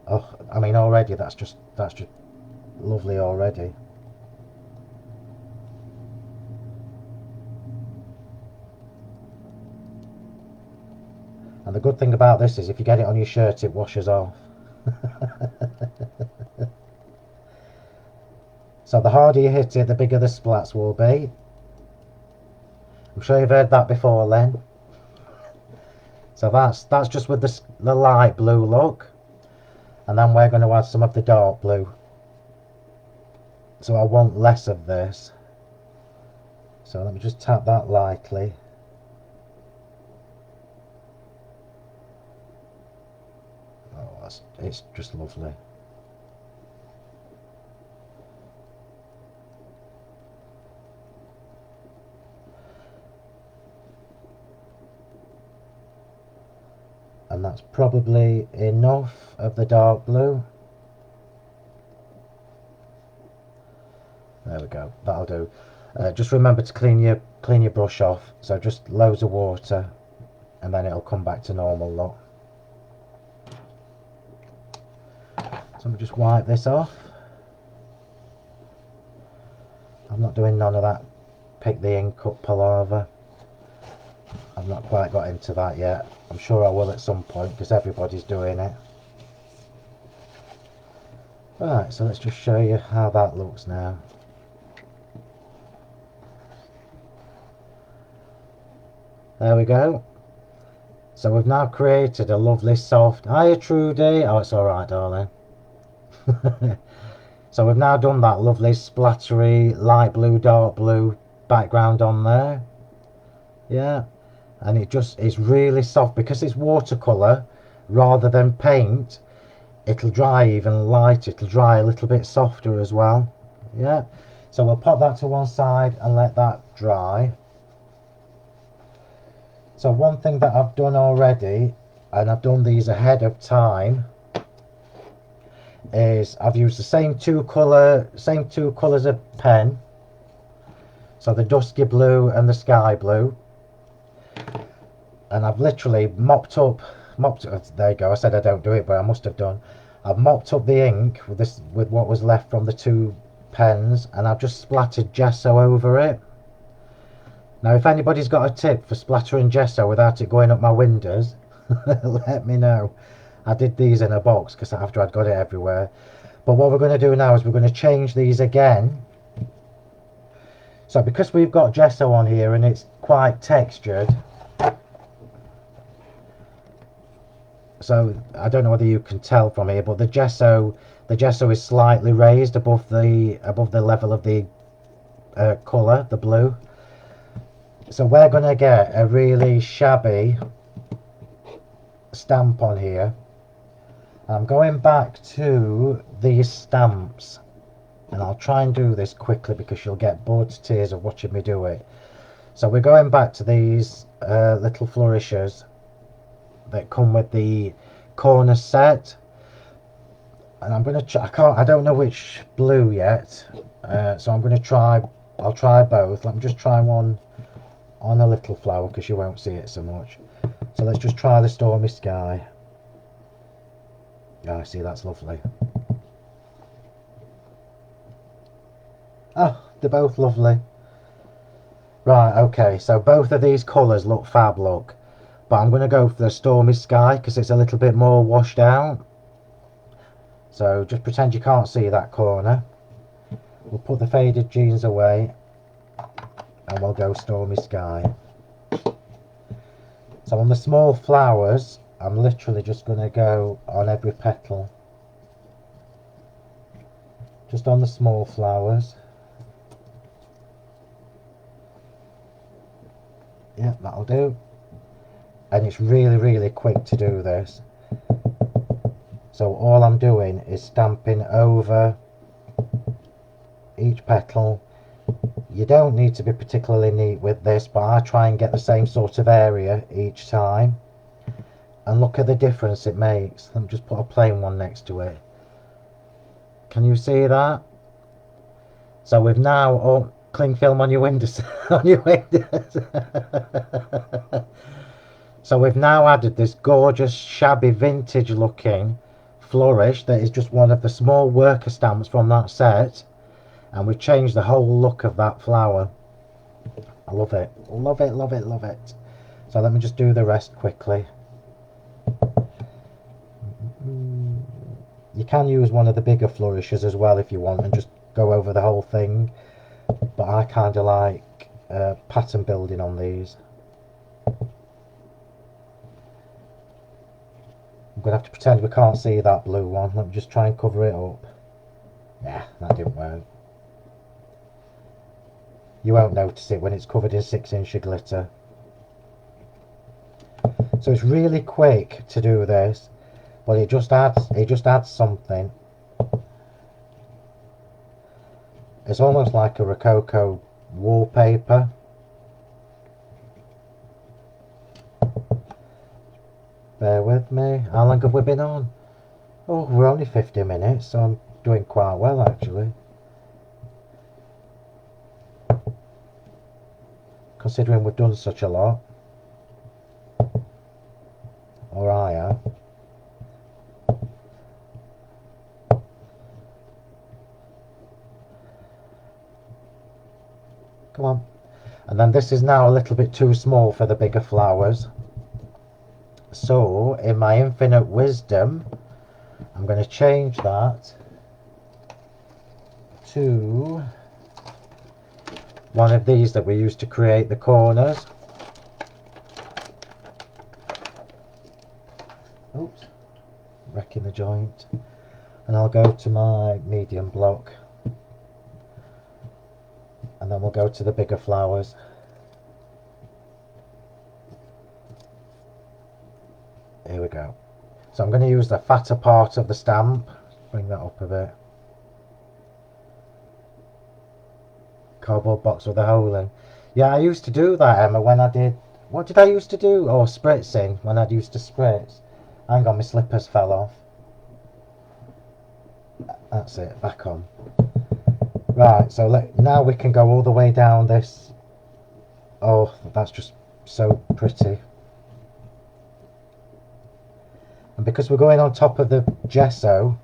Oh, I mean, already that's just lovely already. And the good thing about this is if you get it on your shirt, it washes off. So the harder you hit it, the bigger the splats will be. I'm sure you've heard that before, Len. So that's just with the light blue look, and then we're going to add some of the dark blue. So I want less of this. So let me just tap that lightly. Oh, it's just lovely. And that's probably enough of the dark blue. There we go, that'll do. Just remember to clean your brush off, so just loads of water and then it'll come back to normal look. So let me just wipe this off. I'm not doing none of that pick the ink up palaver. I've not quite got into that yet. I'm sure I will at some point because everybody's doing it. Right, so let's just show you how that looks now. There we go. So we've now created a lovely soft... Hiya Trudy! Oh, it's alright, darling. So we've now done that lovely splattery light blue, dark blue background on there. Yeah. And it's really soft because it's watercolour rather than paint. It'll dry even lighter, it'll dry a little bit softer as well. Yeah, so we'll pop that to one side and let that dry. So one thing that I've done already, and I've done these ahead of time, is I've used the same two colours of pen, so the dusky blue and the sky blue. And I've literally mopped up, there you go, I said I don't do it, but I must have done. I've mopped up the ink with what was left from the two pens, and I've just splattered gesso over it. Now if anybody's got a tip for splattering gesso without it going up my windows, let me know. I did these in a box because after I'd got it everywhere. But what we're going to do now is we're going to change these again. So because we've got gesso on here and it's quite textured, so I don't know whether you can tell from here, but the gesso is slightly raised above the level of the colour, the blue. So we're going to get a really shabby stamp on here. I'm going back to these stamps, and I'll try and do this quickly because you'll get bored to tears of watching me do it. So we're going back to these little Flourishers that come with the corner set, and I'm going to I don't know which blue yet, so I'm going to try, I'll try both. Let me just try one on a little flower because you won't see it so much. So let's just try the Stormy Sky. Yeah, I see, that's lovely. Oh, they're both lovely. Right, okay, so both of these colours look fab, look. But I'm going to go for the Stormy Sky because it's a little bit more washed out. So just pretend you can't see that corner. We'll put the faded jeans away and we'll go Stormy Sky. So on the small flowers, I'm literally just going to go on every petal. Just on the small flowers. Yeah, that'll do. And it's really quick to do this. So all I'm doing is stamping over each petal. You don't need to be particularly neat with this, but I try and get the same sort of area each time. And look at the difference it makes. Let me just put a plain one next to it. Can you see that? So we've now cling film on your windows. On your windows. So we've now added this gorgeous, shabby, vintage looking flourish that is just one of the small worker stamps from that set, and we've changed the whole look of that flower. I love it. Love it, love it, love it. So let me just do the rest quickly. You can use one of the bigger flourishes as well if you want and just go over the whole thing, but I kind of like pattern building on these. I'm going to have to pretend we can't see that blue one. Let me just try and cover it up. Yeah, that didn't work. You won't notice it when it's covered in 6-inch glitter. So it's really quick to do this, but it just adds something. It's almost like a Rococo wallpaper. Bear with me. How long have we been on? Oh, we're only 50 minutes, so I'm doing quite well actually. Considering we've done such a lot. Or I have. Come on. And then this is now a little bit too small for the bigger flowers. So, in my infinite wisdom, I'm going to change that to one of these that we used to create the corners. Oops, wrecking the joint. And I'll go to my medium block. And then we'll go to the bigger flowers. Here we go. So I'm going to use the fatter part of the stamp. Bring that up a bit. Cardboard box with a hole in. Yeah, I used to do that, Emma, when I did... What did I used to do? Oh, spritzing. When I used to spritz. Hang on, my slippers fell off. That's it. Back on. Right, so now we can go all the way down this. Oh, that's just so pretty. And because we're going on top of the gesso.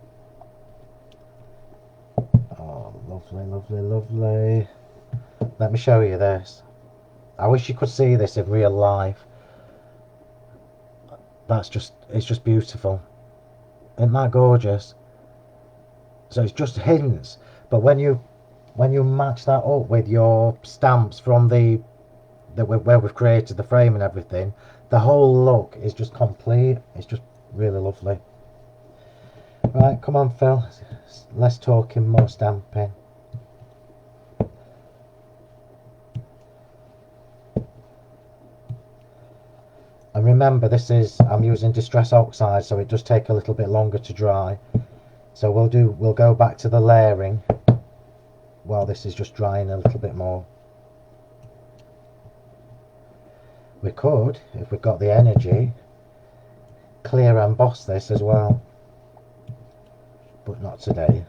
Oh, lovely, lovely, lovely. Let me show you this. I wish you could see this in real life. It's just beautiful. Isn't that gorgeous? So it's just hints, but when you match that up with your stamps from where we've created the frame and everything, the whole look is just complete. It's just really lovely. Right, come on, Phil. Less talking, more stamping. And remember, I'm using Distress Oxide, so it does take a little bit longer to dry. So we'll go back to the layering while this is just drying a little bit more. We could, if we've got the energy, clear emboss this as well, but not today.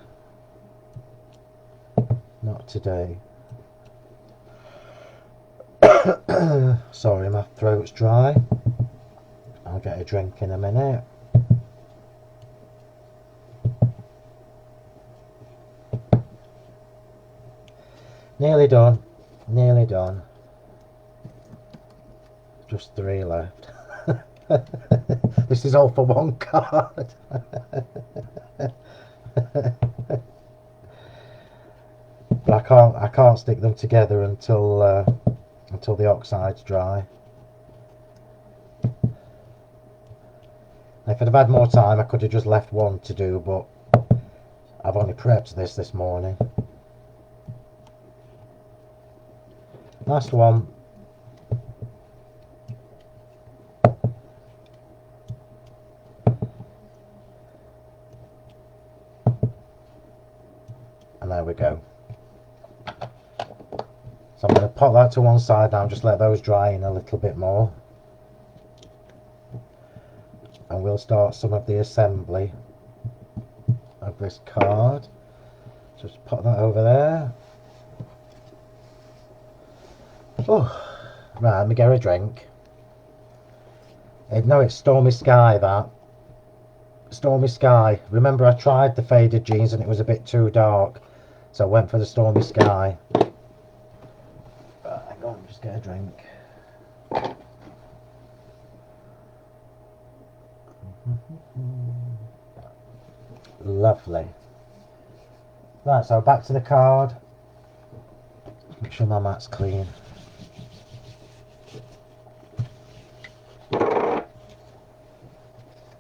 Not today. Sorry, my throat's dry. I'll get a drink in a minute. Nearly done. Nearly done. Just 3 left. This is all for one card. But I can't stick them together until the oxide's dry. If I'd have had more time, I could have just left one to do, but I've only prepped this morning. Last one. And there we go. So I'm going to pop that to one side now, just let those dry in a little bit more. And we'll start some of the assembly of this card. Just pop that over there. Oh, right, let me get a drink. No, it's Stormy Sky, that. Stormy Sky. Remember, I tried the faded jeans and it was a bit too dark, so I went for the Stormy Sky. Right, hang on, just get a drink. Lovely. Right, so back to the card. Make sure my mat's clean.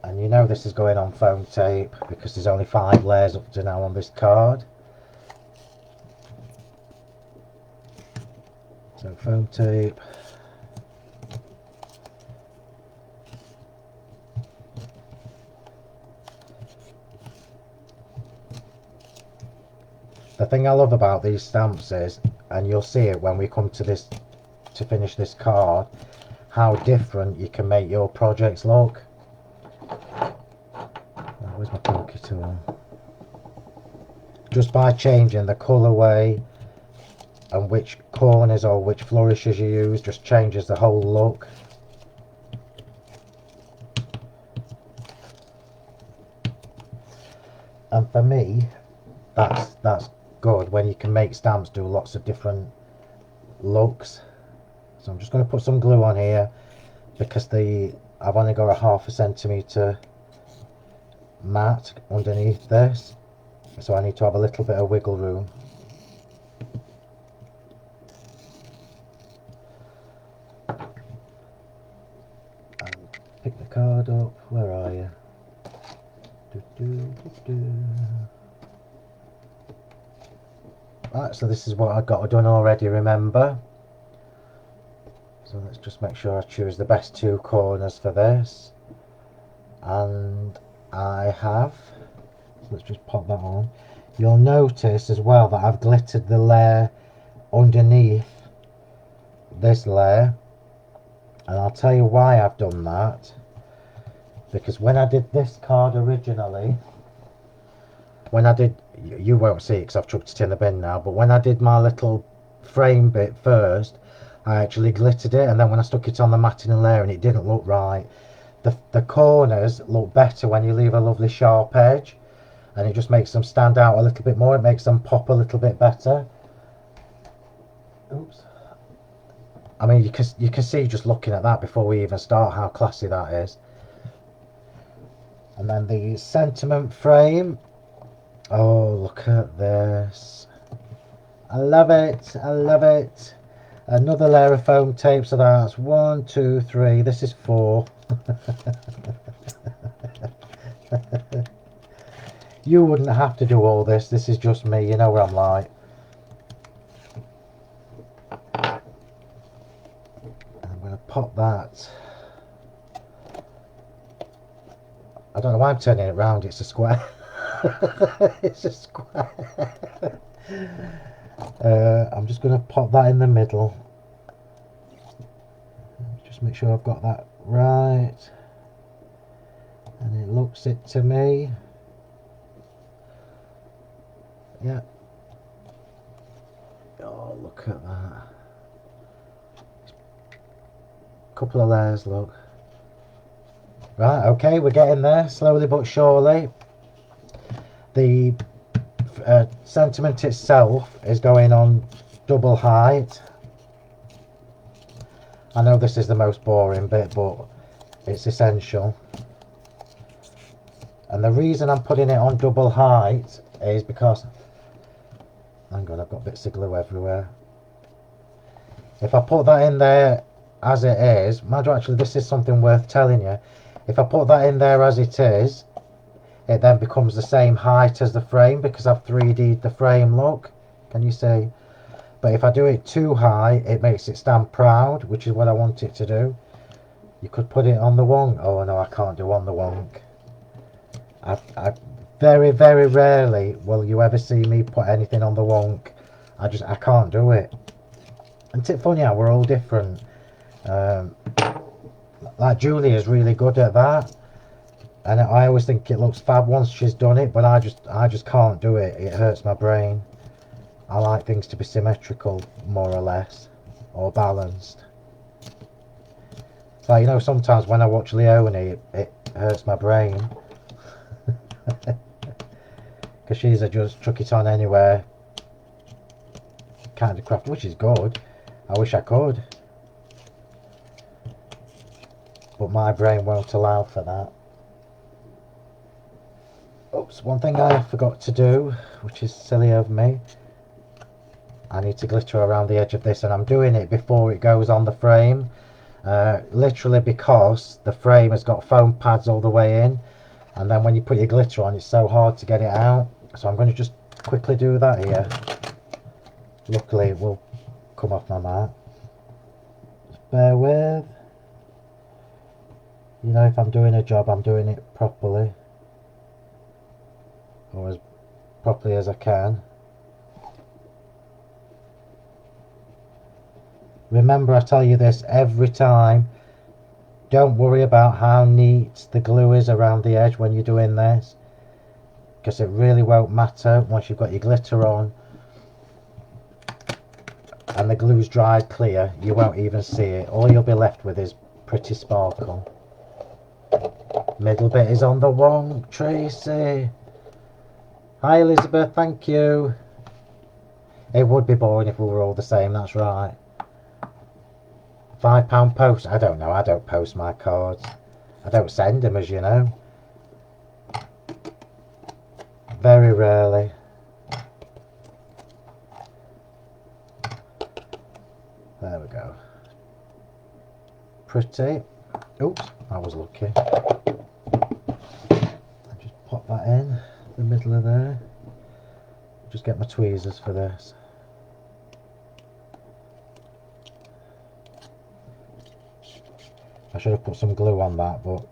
And you know this is going on foam tape because there's only 5 layers up to now on this card. So foam tape. The thing I love about these stamps is, and you'll see it when we come to this, to finish this card, how different you can make your projects look. Where's my pokey tool? Just by changing the colourway and which corners or which flourishes you use, just changes the whole look. And for me, that's good when you can make stamps do lots of different looks. So I'm just going to put some glue on here because I've only got a 1/2 centimetre mat underneath this, so I need to have a little bit of wiggle room. And pick the card up. Where are you? Right, so this is what I got done already, remember? So let's just make sure I choose the best 2 corners for this. And I have, so let's just pop that on. You'll notice as well that I've glittered the layer underneath this layer, and I'll tell you why I've done that. Because when I did this card originally, you won't see it because I've chucked it in the bin now, but when I did my little frame bit first, I actually glittered it, and then when I stuck it on the matting and layering, it didn't look right. The corners look better when you leave a lovely sharp edge, and it just makes them stand out a little bit more. It makes them pop a little bit better. Oops. I mean, you can see just looking at that before we even start how classy that is. And then the sentiment frame. Oh, look at this. I love it. I love it. Another layer of foam tape, so that's 1, 2, 3. This is 4. You wouldn't have to do all this. This is just me. You know what I'm like. I'm going to pop that. I don't know why I'm turning it round. It's a square. It's a square. I'm just going to pop that in the middle. Just make sure I've got that right. And it looks it to me. Yeah. Oh, look at that. Couple of layers, look. Right, okay, we're getting there, slowly but surely. The sentiment itself is going on double height. I know this is the most boring bit, but it's essential. And the reason I'm putting it on double height is because, hang on, I've got bits of glue everywhere. If I put that in there as it is, mind you, actually this is something worth telling you. If I put that in there as it is, it then becomes the same height as the frame because I've 3D'd the frame, look. Can you see? But if I do it too high, it makes it stand proud, which is what I want it to do. You could put it on the wonk. Oh no, I can't do on the wonk. I very, very rarely will you ever see me put anything on the wonk. I can't do it. Isn't it funny how we're all different? Like Julie is really good at that, and I always think it looks fab once she's done it, but I just can't do it. It hurts my brain. I like things to be symmetrical, more or less, or balanced. So you know, sometimes when I watch Leonie, it hurts my brain because she's just chuck it on anywhere kind of craft, which is good. I wish I could, but my brain won't allow for that. Oops, one thing I forgot to do, which is silly of me, I need to glitter around the edge of this, and I'm doing it before it goes on the frame, literally because the frame has got foam pads all the way in, and then when you put your glitter on, it's so hard to get it out. So I'm going to just quickly do that here. Luckily it will come off my mat. Just bear with. You know, if I'm doing a job, I'm doing it properly, or as properly as I can. Remember, I tell you this every time, don't worry about how neat the glue is around the edge when you're doing this, because it really won't matter once you've got your glitter on and the glue's dried clear. You won't even see it. All you'll be left with is pretty sparkle. Middle bit is on the wonk, Tracy. Hi Elizabeth, thank you. It would be boring if we were all the same, that's right. £5 post? I don't know, I don't post my cards. I don't send them, as you know. Very rarely. There we go. Pretty. Oops, I was lucky. I just pop that in the middle of there. Just get my tweezers for this. I should have put some glue on that, but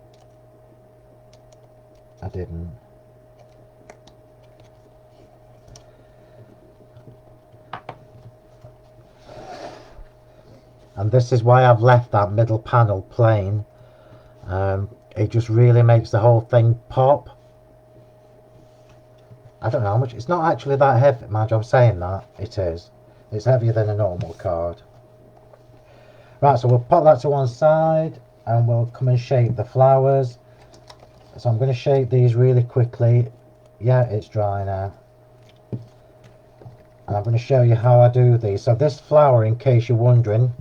I didn't. And this is why I've left that middle panel plain. It just really makes the whole thing pop. I don't know how much. It's not actually that heavy, mind you, I'm saying that. It is. It's heavier than a normal card. Right, so we'll pop that to one side and we'll come and shape the flowers. So I'm going to shape these really quickly. Yeah, it's dry now. And I'm going to show you how I do these. So this flower, in case you're wondering,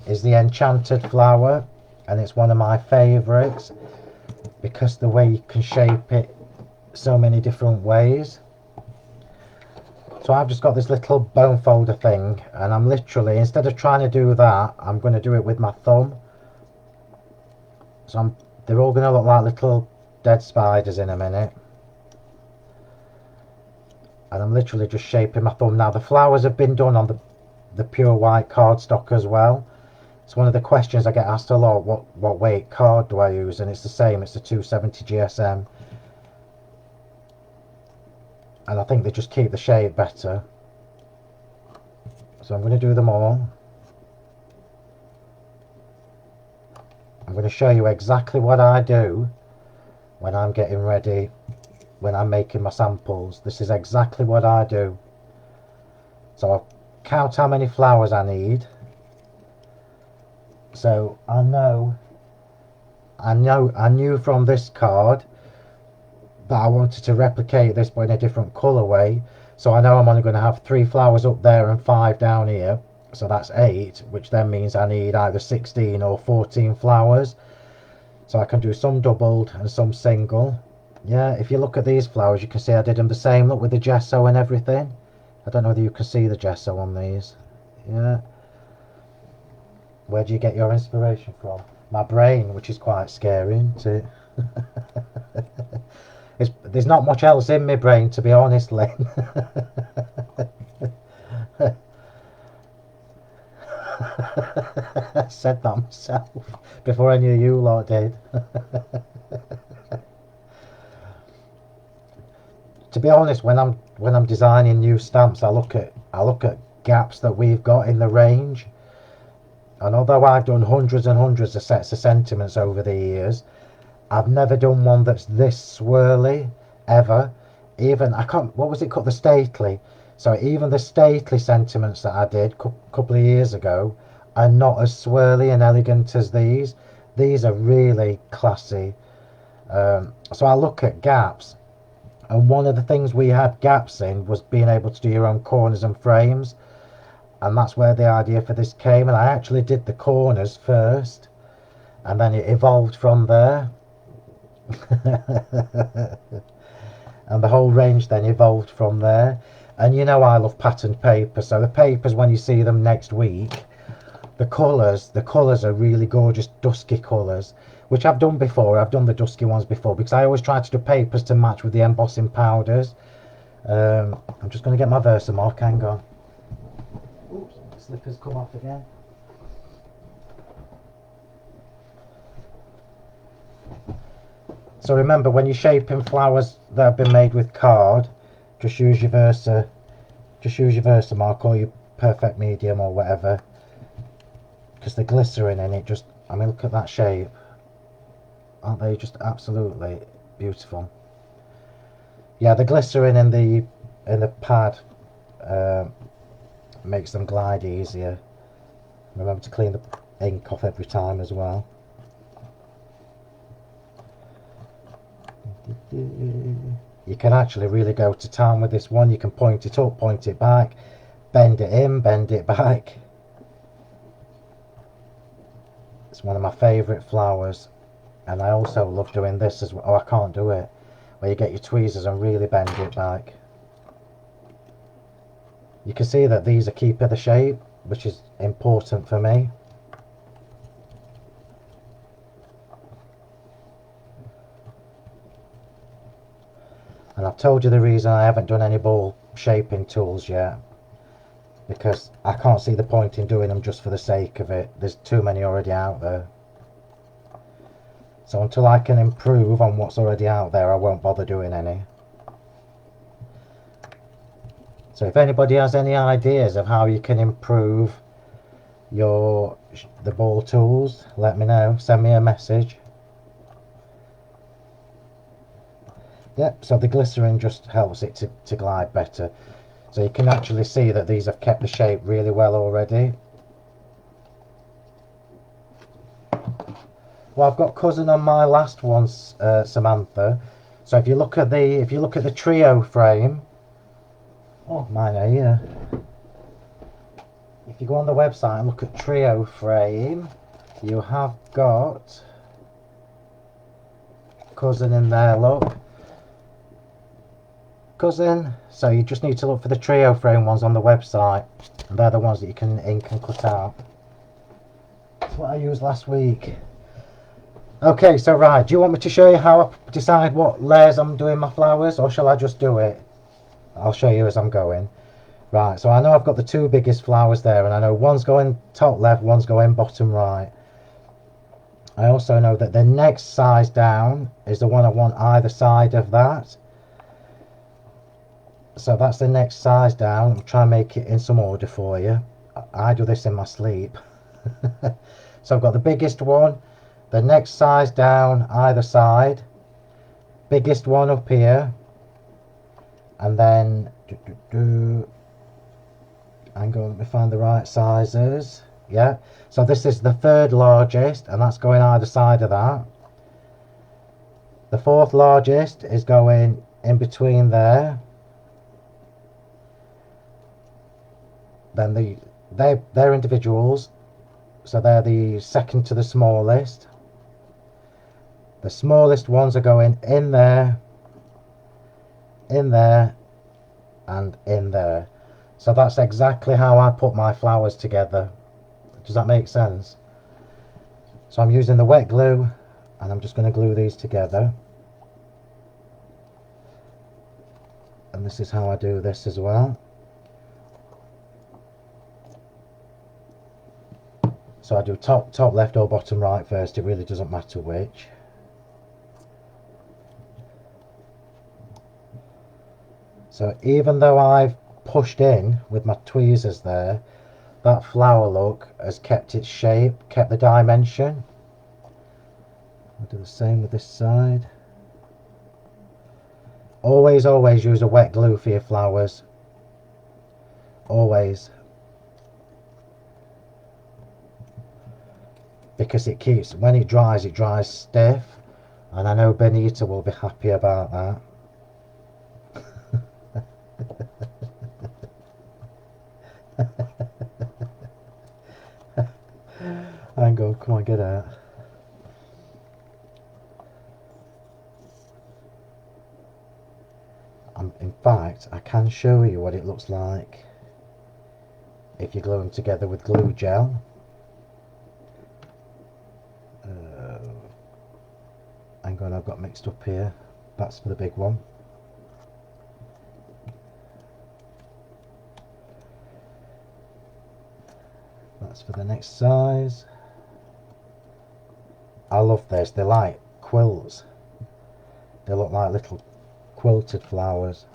is the Enchanted Flower, and it's one of my favourites because the way you can shape it so many different ways. So I've just got this little bone folder thing, and I'm literally, instead of trying to do that, I'm going to do it with my thumb. So they're all going to look like little dead spiders in a minute. And I'm literally just shaping my thumb. Now the flowers have been done on the pure white cardstock as well. It's one of the questions I get asked a lot, what weight card do I use? And it's the same, it's the 270 GSM. And I think they just keep the shape better. So I'm going to do them all. I'm going to show you exactly what I do when I'm getting ready, when I'm making my samples. This is exactly what I do. So I'll count how many flowers I need. So I knew from this card that I wanted to replicate this but in a different colourway. So I know I'm only going to have 3 flowers up there and 5 down here. So that's 8, which then means I need either 16 or 14 flowers. So I can do some doubled and some single. Yeah, if you look at these flowers, you can see I did them the same look with the gesso and everything. I don't know whether you can see the gesso on these. Yeah. Where do you get your inspiration from? My brain, which is quite scary, isn't it? There's not much else in my brain, to be honest, Lynn. I said that myself before any of you lot did. To be honest, when I'm designing new stamps, I look at gaps that we've got in the range. And although I've done hundreds and hundreds of sets of sentiments over the years, I've never done one that's this swirly ever. Even I can't. What was it called? The stately. So even the stately sentiments that I did a couple of years ago are not as swirly and elegant as these. These are really classy. So I look at gaps, and one of the things we had gaps in was being able to do your own corners and frames, and that's where the idea for this came. And I actually did the corners first, and then it evolved from there. And the whole range then evolved from there. And you know I love patterned paper, so the papers, when you see them next week, the colours are really gorgeous dusky colours, which I've done before. I've done the dusky ones before because I always try to do papers to match with the embossing powders. I'm just going to get my Versamark, hang on. Oops, slippers come off again. So remember, when you're shaping flowers that have been made with card, just use your Versamark or your Perfect Medium or whatever, because the glycerin in it just, I mean, look at that shape. Aren't they just absolutely beautiful? Yeah, the glycerin in the pad makes them glide easier. Remember to clean the ink off every time as well. You can actually really go to town with this one. You can point it up, point it back, bend it in, bend it back. It's one of my favourite flowers. And I also love doing this as well. Oh, I can't do it. Where you get your tweezers and really bend it back. You can see that these are keeping the shape, which is important for me. And I've told you the reason I haven't done any ball shaping tools yet, because I can't see the point in doing them just for the sake of it. There's too many already out there. So until I can improve on what's already out there, I won't bother doing any. So if anybody has any ideas of how you can improve the ball tools, let me know. Send me a message. Yep, so the glycerin just helps it to glide better. So you can actually see that these have kept the shape really well already. Well, I've got cousin on my last one, Samantha. So if you look at the trio frame, oh, mine are here. If you go on the website and look at trio frame, you have got cousin in there. Look. Cousin, so you just need to look for the trio frame ones on the website, and they're the ones that you can ink and cut out. That's what I used last week. Okay, so right, do you want me to show you how I decide what layers I'm doing my flowers, or shall I just do it? I'll show you as I'm going. Right, so I know I've got the two biggest flowers there, and I know one's going top left, one's going bottom right. I also know that the next size down is the one I want either side of that. So that's the next size down. I'll try and make it in some order for you. I do this in my sleep. So I've got the biggest one, the next size down either side, biggest one up here, and then hang on, let me find the right sizes. Yeah, so this is the third largest, and that's going either side of that. The fourth largest is going in between there. Then they're individuals, so they're the second to the smallest. The smallest ones are going in there, in there, and in there. So that's exactly how I put my flowers together. Does that make sense? So I'm using the wet glue, and I'm just going to glue these together. And this is how I do this as well. So I do top left or bottom right first, it really doesn't matter which. So even though I've pushed in with my tweezers there, that flower look has kept its shape, kept the dimension. I'll do the same with this side. Always use a wet glue for your flowers. Always. Because it keeps, when it dries stiff. And I know Benita will be happy about that. Hang on, come on, get out. In fact, I can show you what it looks like if you glue them together with glue gel. Hang on, I've got mixed up here. That's for the big one. That's for the next size. I love this. They're like quilts. They look like little quilted flowers.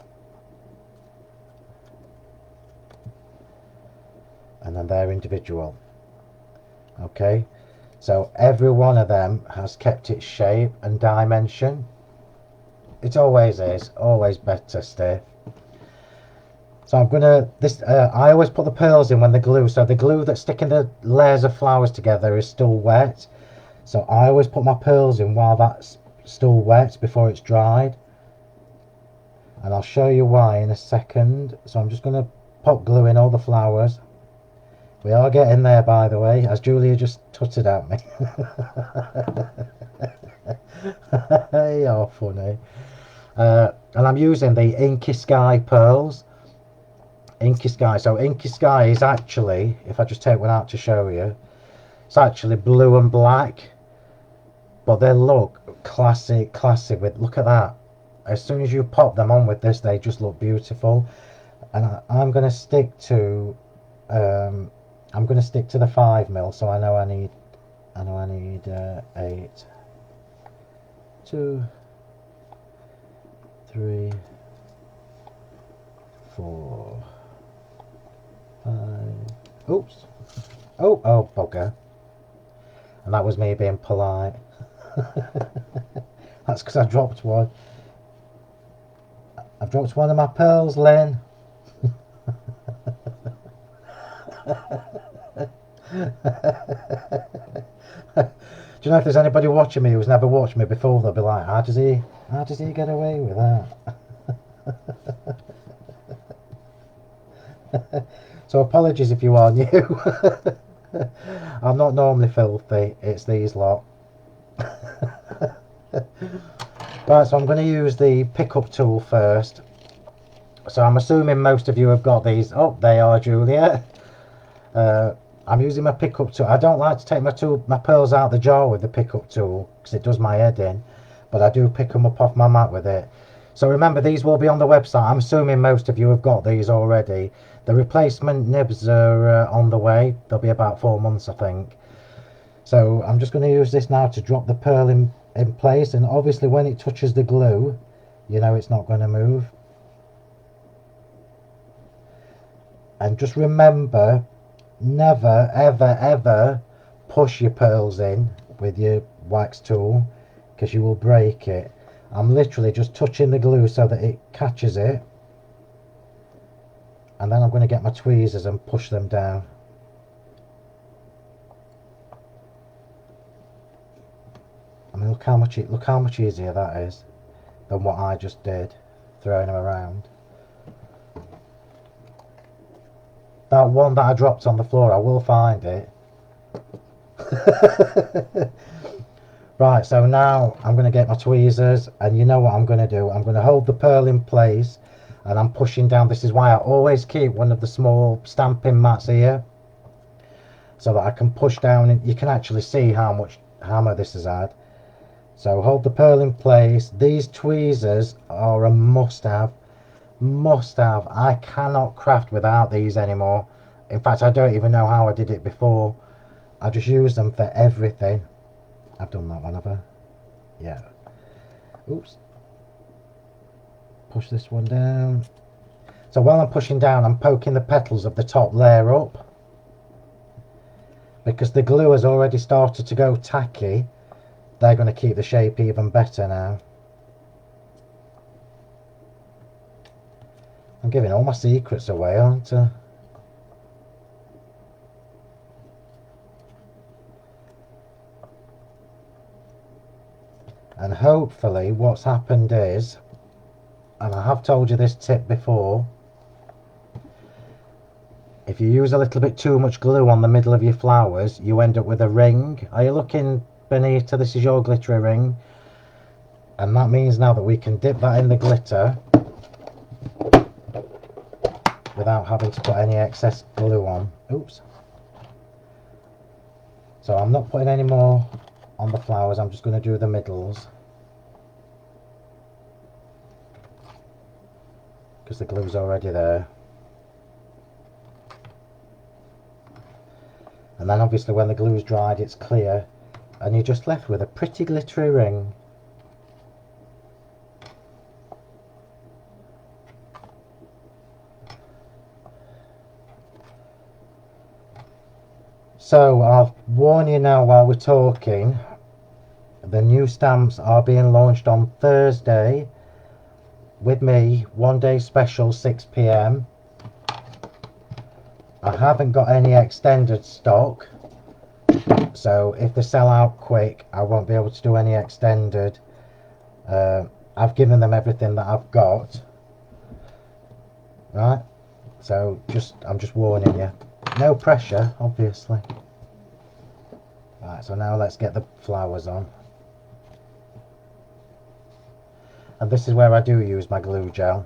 And then they're individual. Okay, so every one of them has kept its shape and dimension. It always is, always better stiff. So I'm gonna, I always put the pearls in when the glue, so the glue that's sticking the layers of flowers together is still wet. So I always put my pearls in while that's still wet, before it's dried. And I'll show you why in a second. So I'm just gonna pop glue in all the flowers. We are getting there, by the way, as Julia just tutted at me. You're funny. And I'm using the Inky Sky pearls. Inky Sky. So Inky Sky is actually, if I just take one out to show you, it's actually blue and black. But they look classy with, look at that. As soon as you pop them on with this, they just look beautiful. And I'm going to stick to the 5mm, so I know I need 8, 2, 3, 4, 5. Oops. Oh bugger. And that was me being polite. That's because I dropped one. I've dropped one of my pearls, Lynn. Do you know if there's anybody watching me who's never watched me before, they'll be like, how does he get away with that? So apologies if you are new. I'm not normally filthy, it's these lot. Right, so I'm going to use the pickup tool first. So I'm assuming most of you have got these. Oh, they are, Julia. I'm using my pickup tool. I don't like to take my pearls out the jar with the pickup tool because it does my head in, but I do pick them up off my mat with it. So remember, these will be on the website. I'm assuming most of you have got these already. The replacement nibs are on the way. They'll be about 4 months, I think. So I'm just going to use this now to drop the pearl in place, and obviously when it touches the glue, you know it's not going to move. And just remember, never ever push your pearls in with your wax tool, because you will break it. I'm literally just touching the glue so that it catches it, and then I'm going to get my tweezers and push them down. I mean, look how much easier that is than what I just did, throwing them around. That one that I dropped on the floor, I will find it. Right, so now I'm going to get my tweezers, and you know what I'm going to do. I'm going to hold the pearl in place, and I'm pushing down. This is why I always keep one of the small stamping mats here, so that I can push down, and you can actually see how much hammer this has had. So hold the pearl in place. These tweezers are a must-have. Must-have. I cannot craft without these anymore. In fact, I don't even know how I did it before. I just use them for everything. I've done that one, have I? Yeah. Oops. Push this one down. So while I'm pushing down, I'm poking the petals of the top layer up, because the glue has already started to go tacky. They're going to keep the shape even better now. I'm giving all my secrets away, aren't I? And hopefully what's happened is, and I have told you this tip before, if you use a little bit too much glue on the middle of your flowers, you end up with a ring. Are you looking, Benita? This is your glittery ring. And that means now that we can dip that in the glitter without having to put any excess glue on. Oops. So I'm not putting any more on the flowers, I'm just going to do the middles, because the glue's already there. And then obviously when the glue's dried, it's clear, and you're just left with a pretty glittery ring. So I'll warn you now while we're talking, the new stamps are being launched on Thursday with me, one day special, 6 PM. I haven't got any extended stock, so if they sell out quick I won't be able to do any extended. I've given them everything that I've got, right? So I'm just warning you, no pressure obviously. Right, so now let's get the flowers on. And this is where I do use my glue gel.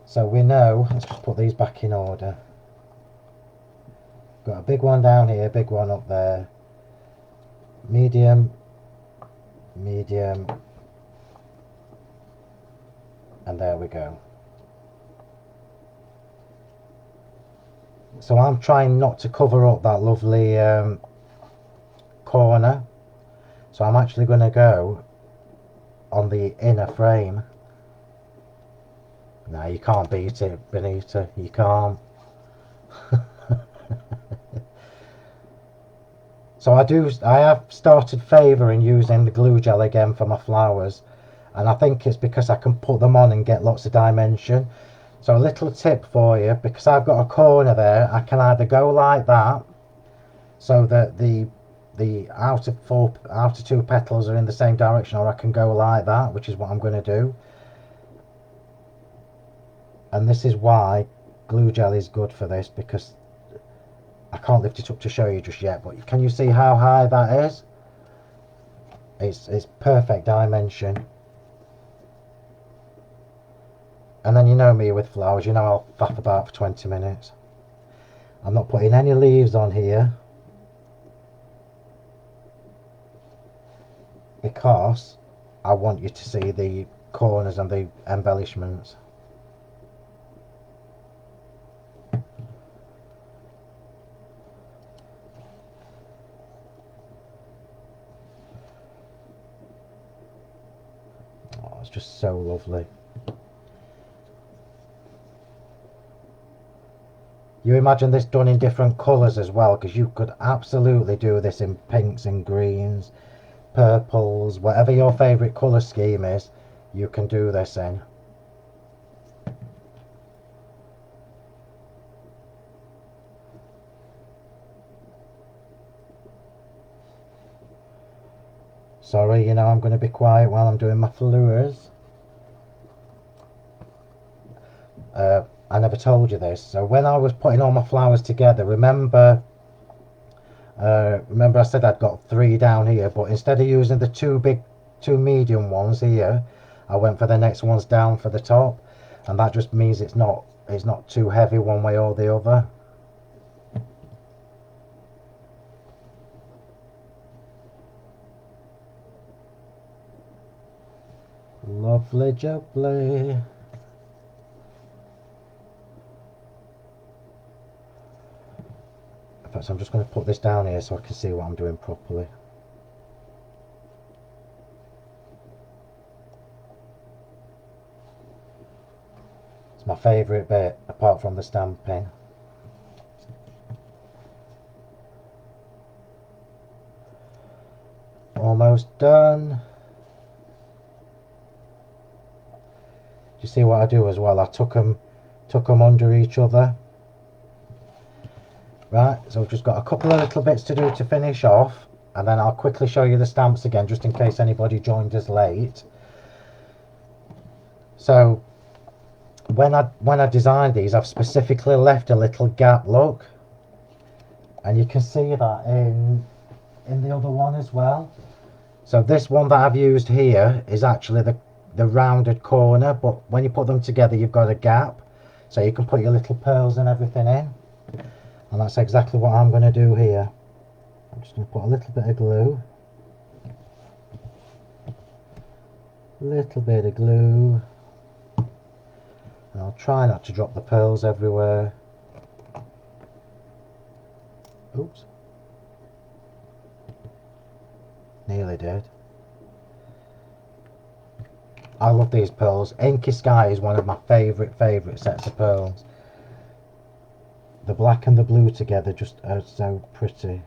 So we know, let's just put these back in order. Got a big one down here, big one up there. Medium, medium, and there we go. So I'm trying not to cover up that lovely corner. So I'm actually going to go on the inner frame. No, you can't beat it, Benita. You can't. So I have started favouring using the glue gel again for my flowers, and I think it's because I can put them on and get lots of dimension. So a little tip for you, because I've got a corner there, I can either go like that, so that the outer two petals are in the same direction, or I can go like that, which is what I'm going to do. And this is why glue gel is good for this, because I can't lift it up to show you just yet, but can you see how high that is? It's perfect dimension. And then you know me with flowers, you know I'll faff about for 20 minutes. I'm not putting any leaves on here, because I want you to see the corners and the embellishments. Oh, it's just so lovely. You imagine this done in different colours as well, because you could absolutely do this in pinks and greens, purples, whatever your favourite colour scheme is, you can do this in. Sorry, you know I'm going to be quiet while I'm doing my flowers. I never told you this. So when I was putting all my flowers together, remember Remember I said I'd got 3 down here, but instead of using the two medium ones here, I went for the next ones down for the top, and that just means it's not too heavy one way or the other. Lovely jubbly. In fact, I'm just going to put this down here so I can see what I'm doing properly. It's my favourite bit, apart from the stamping. Almost done. You see what I do as well? I tuck them under each other. Right, so I've just got a couple of little bits to do to finish off, and then I'll quickly show you the stamps again, just in case anybody joined us late. So when I designed these, I've specifically left a little gap, look, and you can see that in the other one as well. So this one that I've used here is actually the rounded corner, but when you put them together you've got a gap, so you can put your little pearls and everything in, and that's exactly what I'm going to do here. I'm just going to put a little bit of glue, and I'll try not to drop the pearls everywhere. Oops, nearly did. I love these pearls. Inky Sky is one of my favourite sets of pearls. The black and the blue together just are so pretty.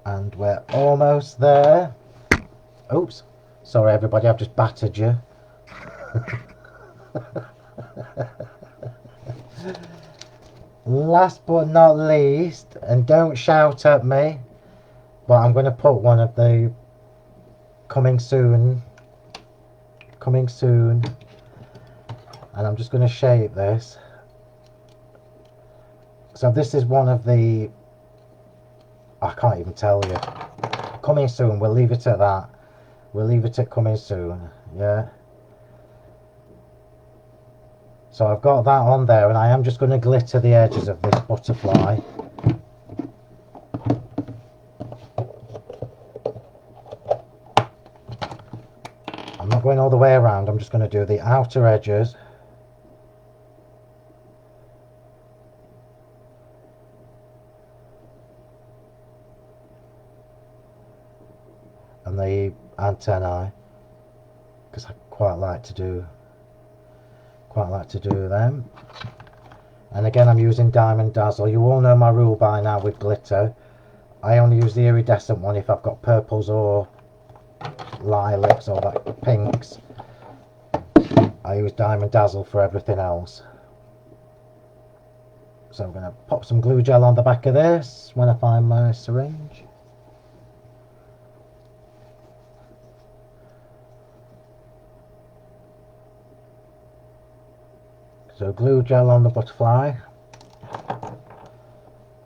And we're almost there. Oops, sorry everybody, I've just battered you. Last but not least, and don't shout at me, but I'm going to put one of the coming soon, and I'm just going to shape this. So this is one of the, I can't even tell you, coming soon. We'll leave it at that. We'll leave it at coming soon. Yeah. So I've got that on there, and I am just going to glitter the edges of this butterfly. I'm not going all the way around, I'm just going to do the outer edges. And the antennae, because I quite like to do them. And again, I'm using Diamond Dazzle. You all know my rule by now with glitter. I only use the iridescent one if I've got purples or lilacs or like pinks. I use Diamond Dazzle for everything else. So I'm going to pop some glue gel on the back of this when I find my syringe. So glue gel on the butterfly.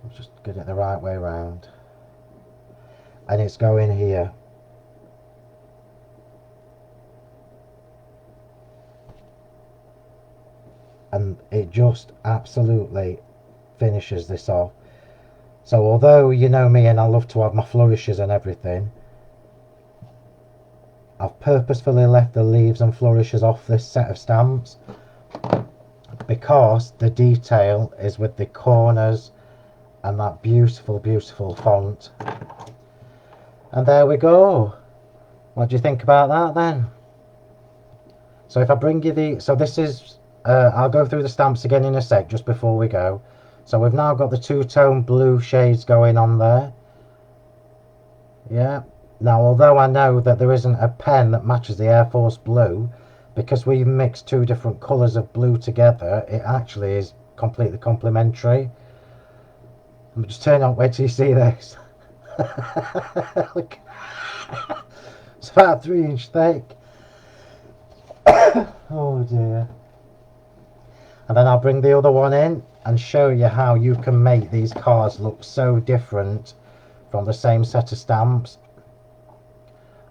Let's just get it the right way around. And it's going here. And it just absolutely finishes this off. So although you know me and I love to have my flourishes and everything, I've purposefully left the leaves and flourishes off this set of stamps, because the detail is with the corners and that beautiful font. And there we go. What do you think about that then? So if I bring you so this is I'll go through the stamps again in a sec, just before we go. So we've now got the two-tone blue shades going on there. Yeah. Now although I know that there isn't a pen that matches the Air Force blue, because we mixed 2 different colours of blue together, it actually is completely complementary. I'm just turning on, wait till you see this. Look, it's about 3 inch thick. Oh dear. And then I'll bring the other one in and show you how you can make these cards look so different from the same set of stamps.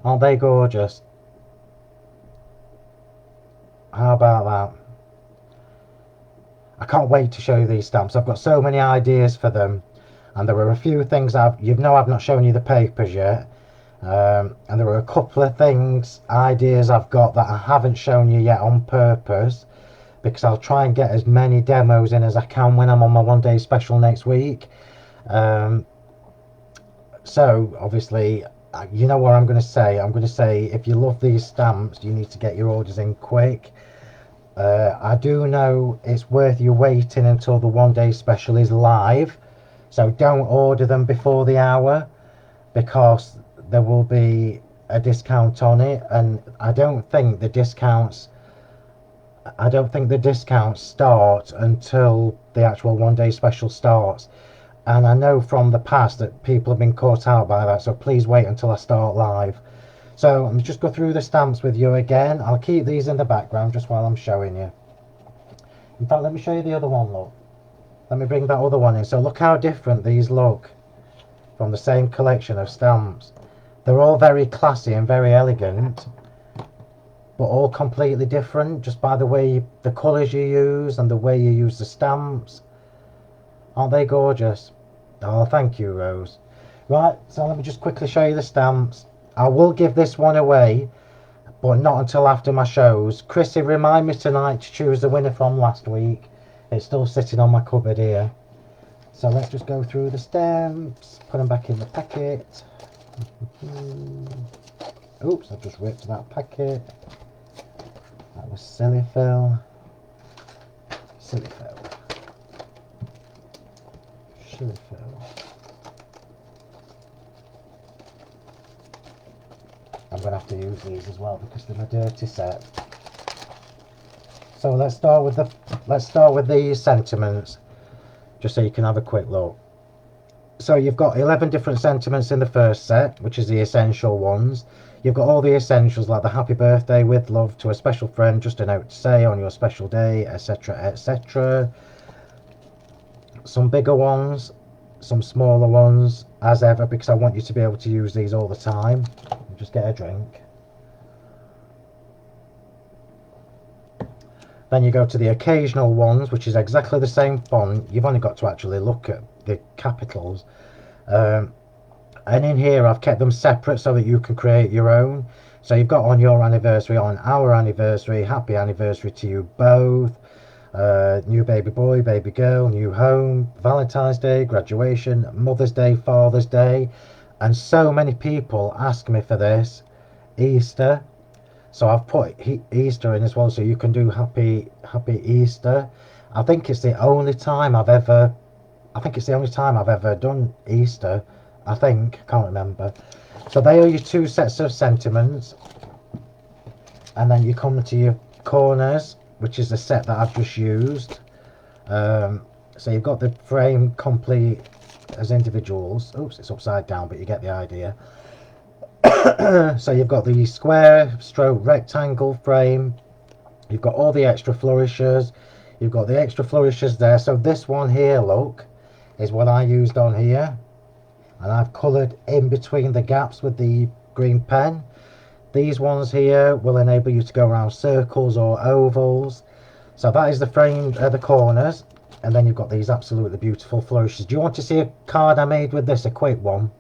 Aren't they gorgeous? How about that? I can't wait to show you these stamps. I've got so many ideas for them, and there are a few things I've not shown you the papers yet, and there are a couple of ideas I've got that I haven't shown you yet on purpose, because I'll try and get as many demos in as I can when I'm on my one-day special next week. So obviously, you know what I'm going to say. I'm going to say, if you love these stamps, you need to get your orders in quick. I do know it's worth you waiting until the one-day special is live, so don't order them before the hour, because there will be a discount on it, and I don't think the discounts start until the actual one-day special starts. And I know from the past that people have been caught out by that, so please wait until I start live. So I'm just go through the stamps with you again. I'll keep these in the background just while I'm showing you. In fact, let me show you the other one, look. Let me bring that other one in. So look how different these look from the same collection of stamps. They're all very classy and very elegant, but all completely different just by the way the colours you use and the way you use the stamps. Aren't they gorgeous? Oh, thank you, Rose. Right, so let me just quickly show you the stamps. I will give this one away, but not until after my shows. Chrissy, remind me tonight to choose the winner from last week. It's still sitting on my cupboard here. So let's just go through the stamps, put them back in the packet. Oops, I just ripped that packet. That was silly, Phill. Silly Phill. Silly Phill. I'm going to have to use these as well because they're a dirty set. So let's start with the sentiments, just so you can have a quick look. So you've got 11 different sentiments in the first set, which is the essential ones. You've got all the essentials like the happy birthday, with love to a special friend, just a note to say on your special day, etc, etc. Some bigger ones, some smaller ones, as ever, because I want you to be able to use these all the time. Just get a drink. Then you go to the occasional ones, which is exactly the same font. You've only got to actually look at the capitals. And in here I've kept them separate so that you can create your own. So you've got on your anniversary, on our anniversary, happy anniversary to you both, new baby boy, baby girl, new home, Valentine's Day, graduation, Mother's Day, Father's Day. And so many people ask me for this, Easter. So I've put Easter in as well, so you can do happy Easter. I think it's the only time I've ever done Easter. I can't remember. So they are your two sets of sentiments, and then you come to your corners, which is the set that I've just used. So you've got the frame complete as individuals. Oops, it's upside down, but you get the idea. So you've got the square stroke rectangle frame, you've got all the extra flourishes, you've got the extra flourishes there. So this one here, look, is what I used on here, and I've coloured in between the gaps with the green pen. These ones here will enable you to go around circles or ovals. So that is the frame at the corners, and then you've got these absolutely beautiful flourishes. Do you want to see a card I made with this, a quick one?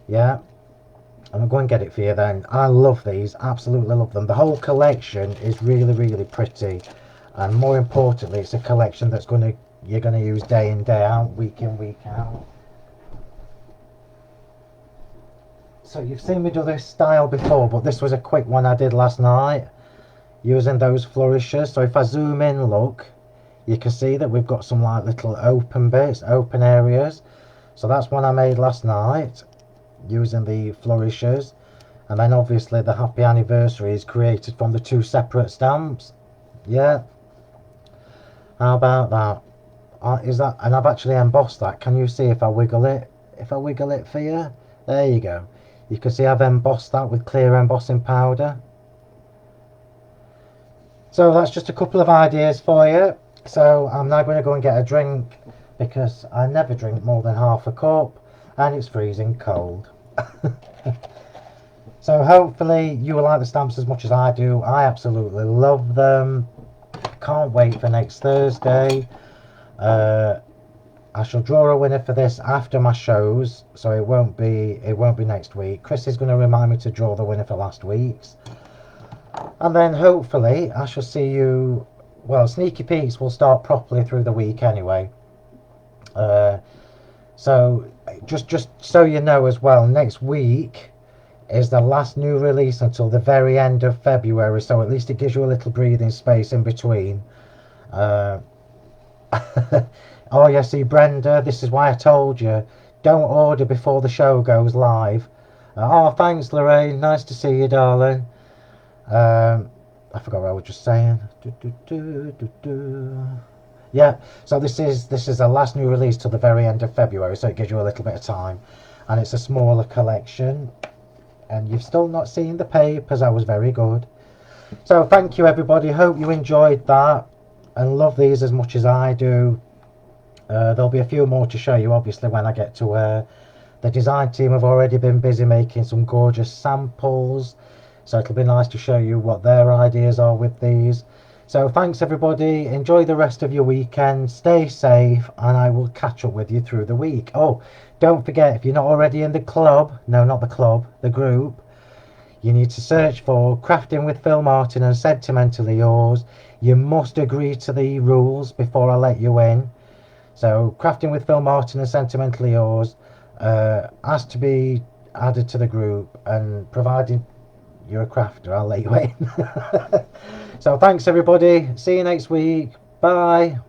Yeah, I'm going to get it for you then. I love these, absolutely love them. The whole collection is really, really pretty, and more importantly, it's a collection that's you're going to use day in, day out, week in, week out. So you've seen me do this style before, but this was a quick one I did last night using those flourishes. So if I zoom in, look, you can see that we've got some like little open bits, open areas. So that's one I made last night using the flourishes. And then obviously the happy anniversary is created from the two separate stamps. Yeah, how about that? Is that, and I've actually embossed that. Can you see if I wiggle it? if I wiggle it for you, there you go. You can see I've embossed that with clear embossing powder. So that's just a couple of ideas for you. So I'm now going to go and get a drink because I never drink more than half a cup and it's freezing cold. So hopefully you will like the stamps as much as I do. I absolutely love them. Can't wait for next Thursday. I shall draw a winner for this after my shows, so it won't be next week. Chris is going to remind me to draw the winner for last week's. And then hopefully I shall see you, well, sneaky peeks will start properly through the week anyway. So just so you know as well, next week is the last new release until the very end of February, so at least it gives you a little breathing space in between. Oh yeah, see Brenda, this is why I told you, don't order before the show goes live. Oh, thanks Lorraine, nice to see you, darling. I forgot what I was just saying. Yeah, so this is the last new release till the very end of February, so it gives you a little bit of time, and it's a smaller collection. And you've still not seen the papers. I was very good. So thank you everybody, hope you enjoyed that and love these as much as I do. There'll be a few more to show you obviously when I get to where the design team have already been busy making some gorgeous samples, so it'll be nice to show you what their ideas are with these. So thanks everybody, enjoy the rest of your weekend, stay safe, and I will catch up with you through the week. Oh, don't forget, if you're not already in the club, no, not the club, the group, you need to search for Crafting with Phill Martin and Sentimentally Yours. You must agree to the rules before I let you in. So Crafting with Phill Martin and Sentimentally Yours has to be added to the group, and providing you're a crafter, I'll let you in. So thanks everybody, see you next week, bye.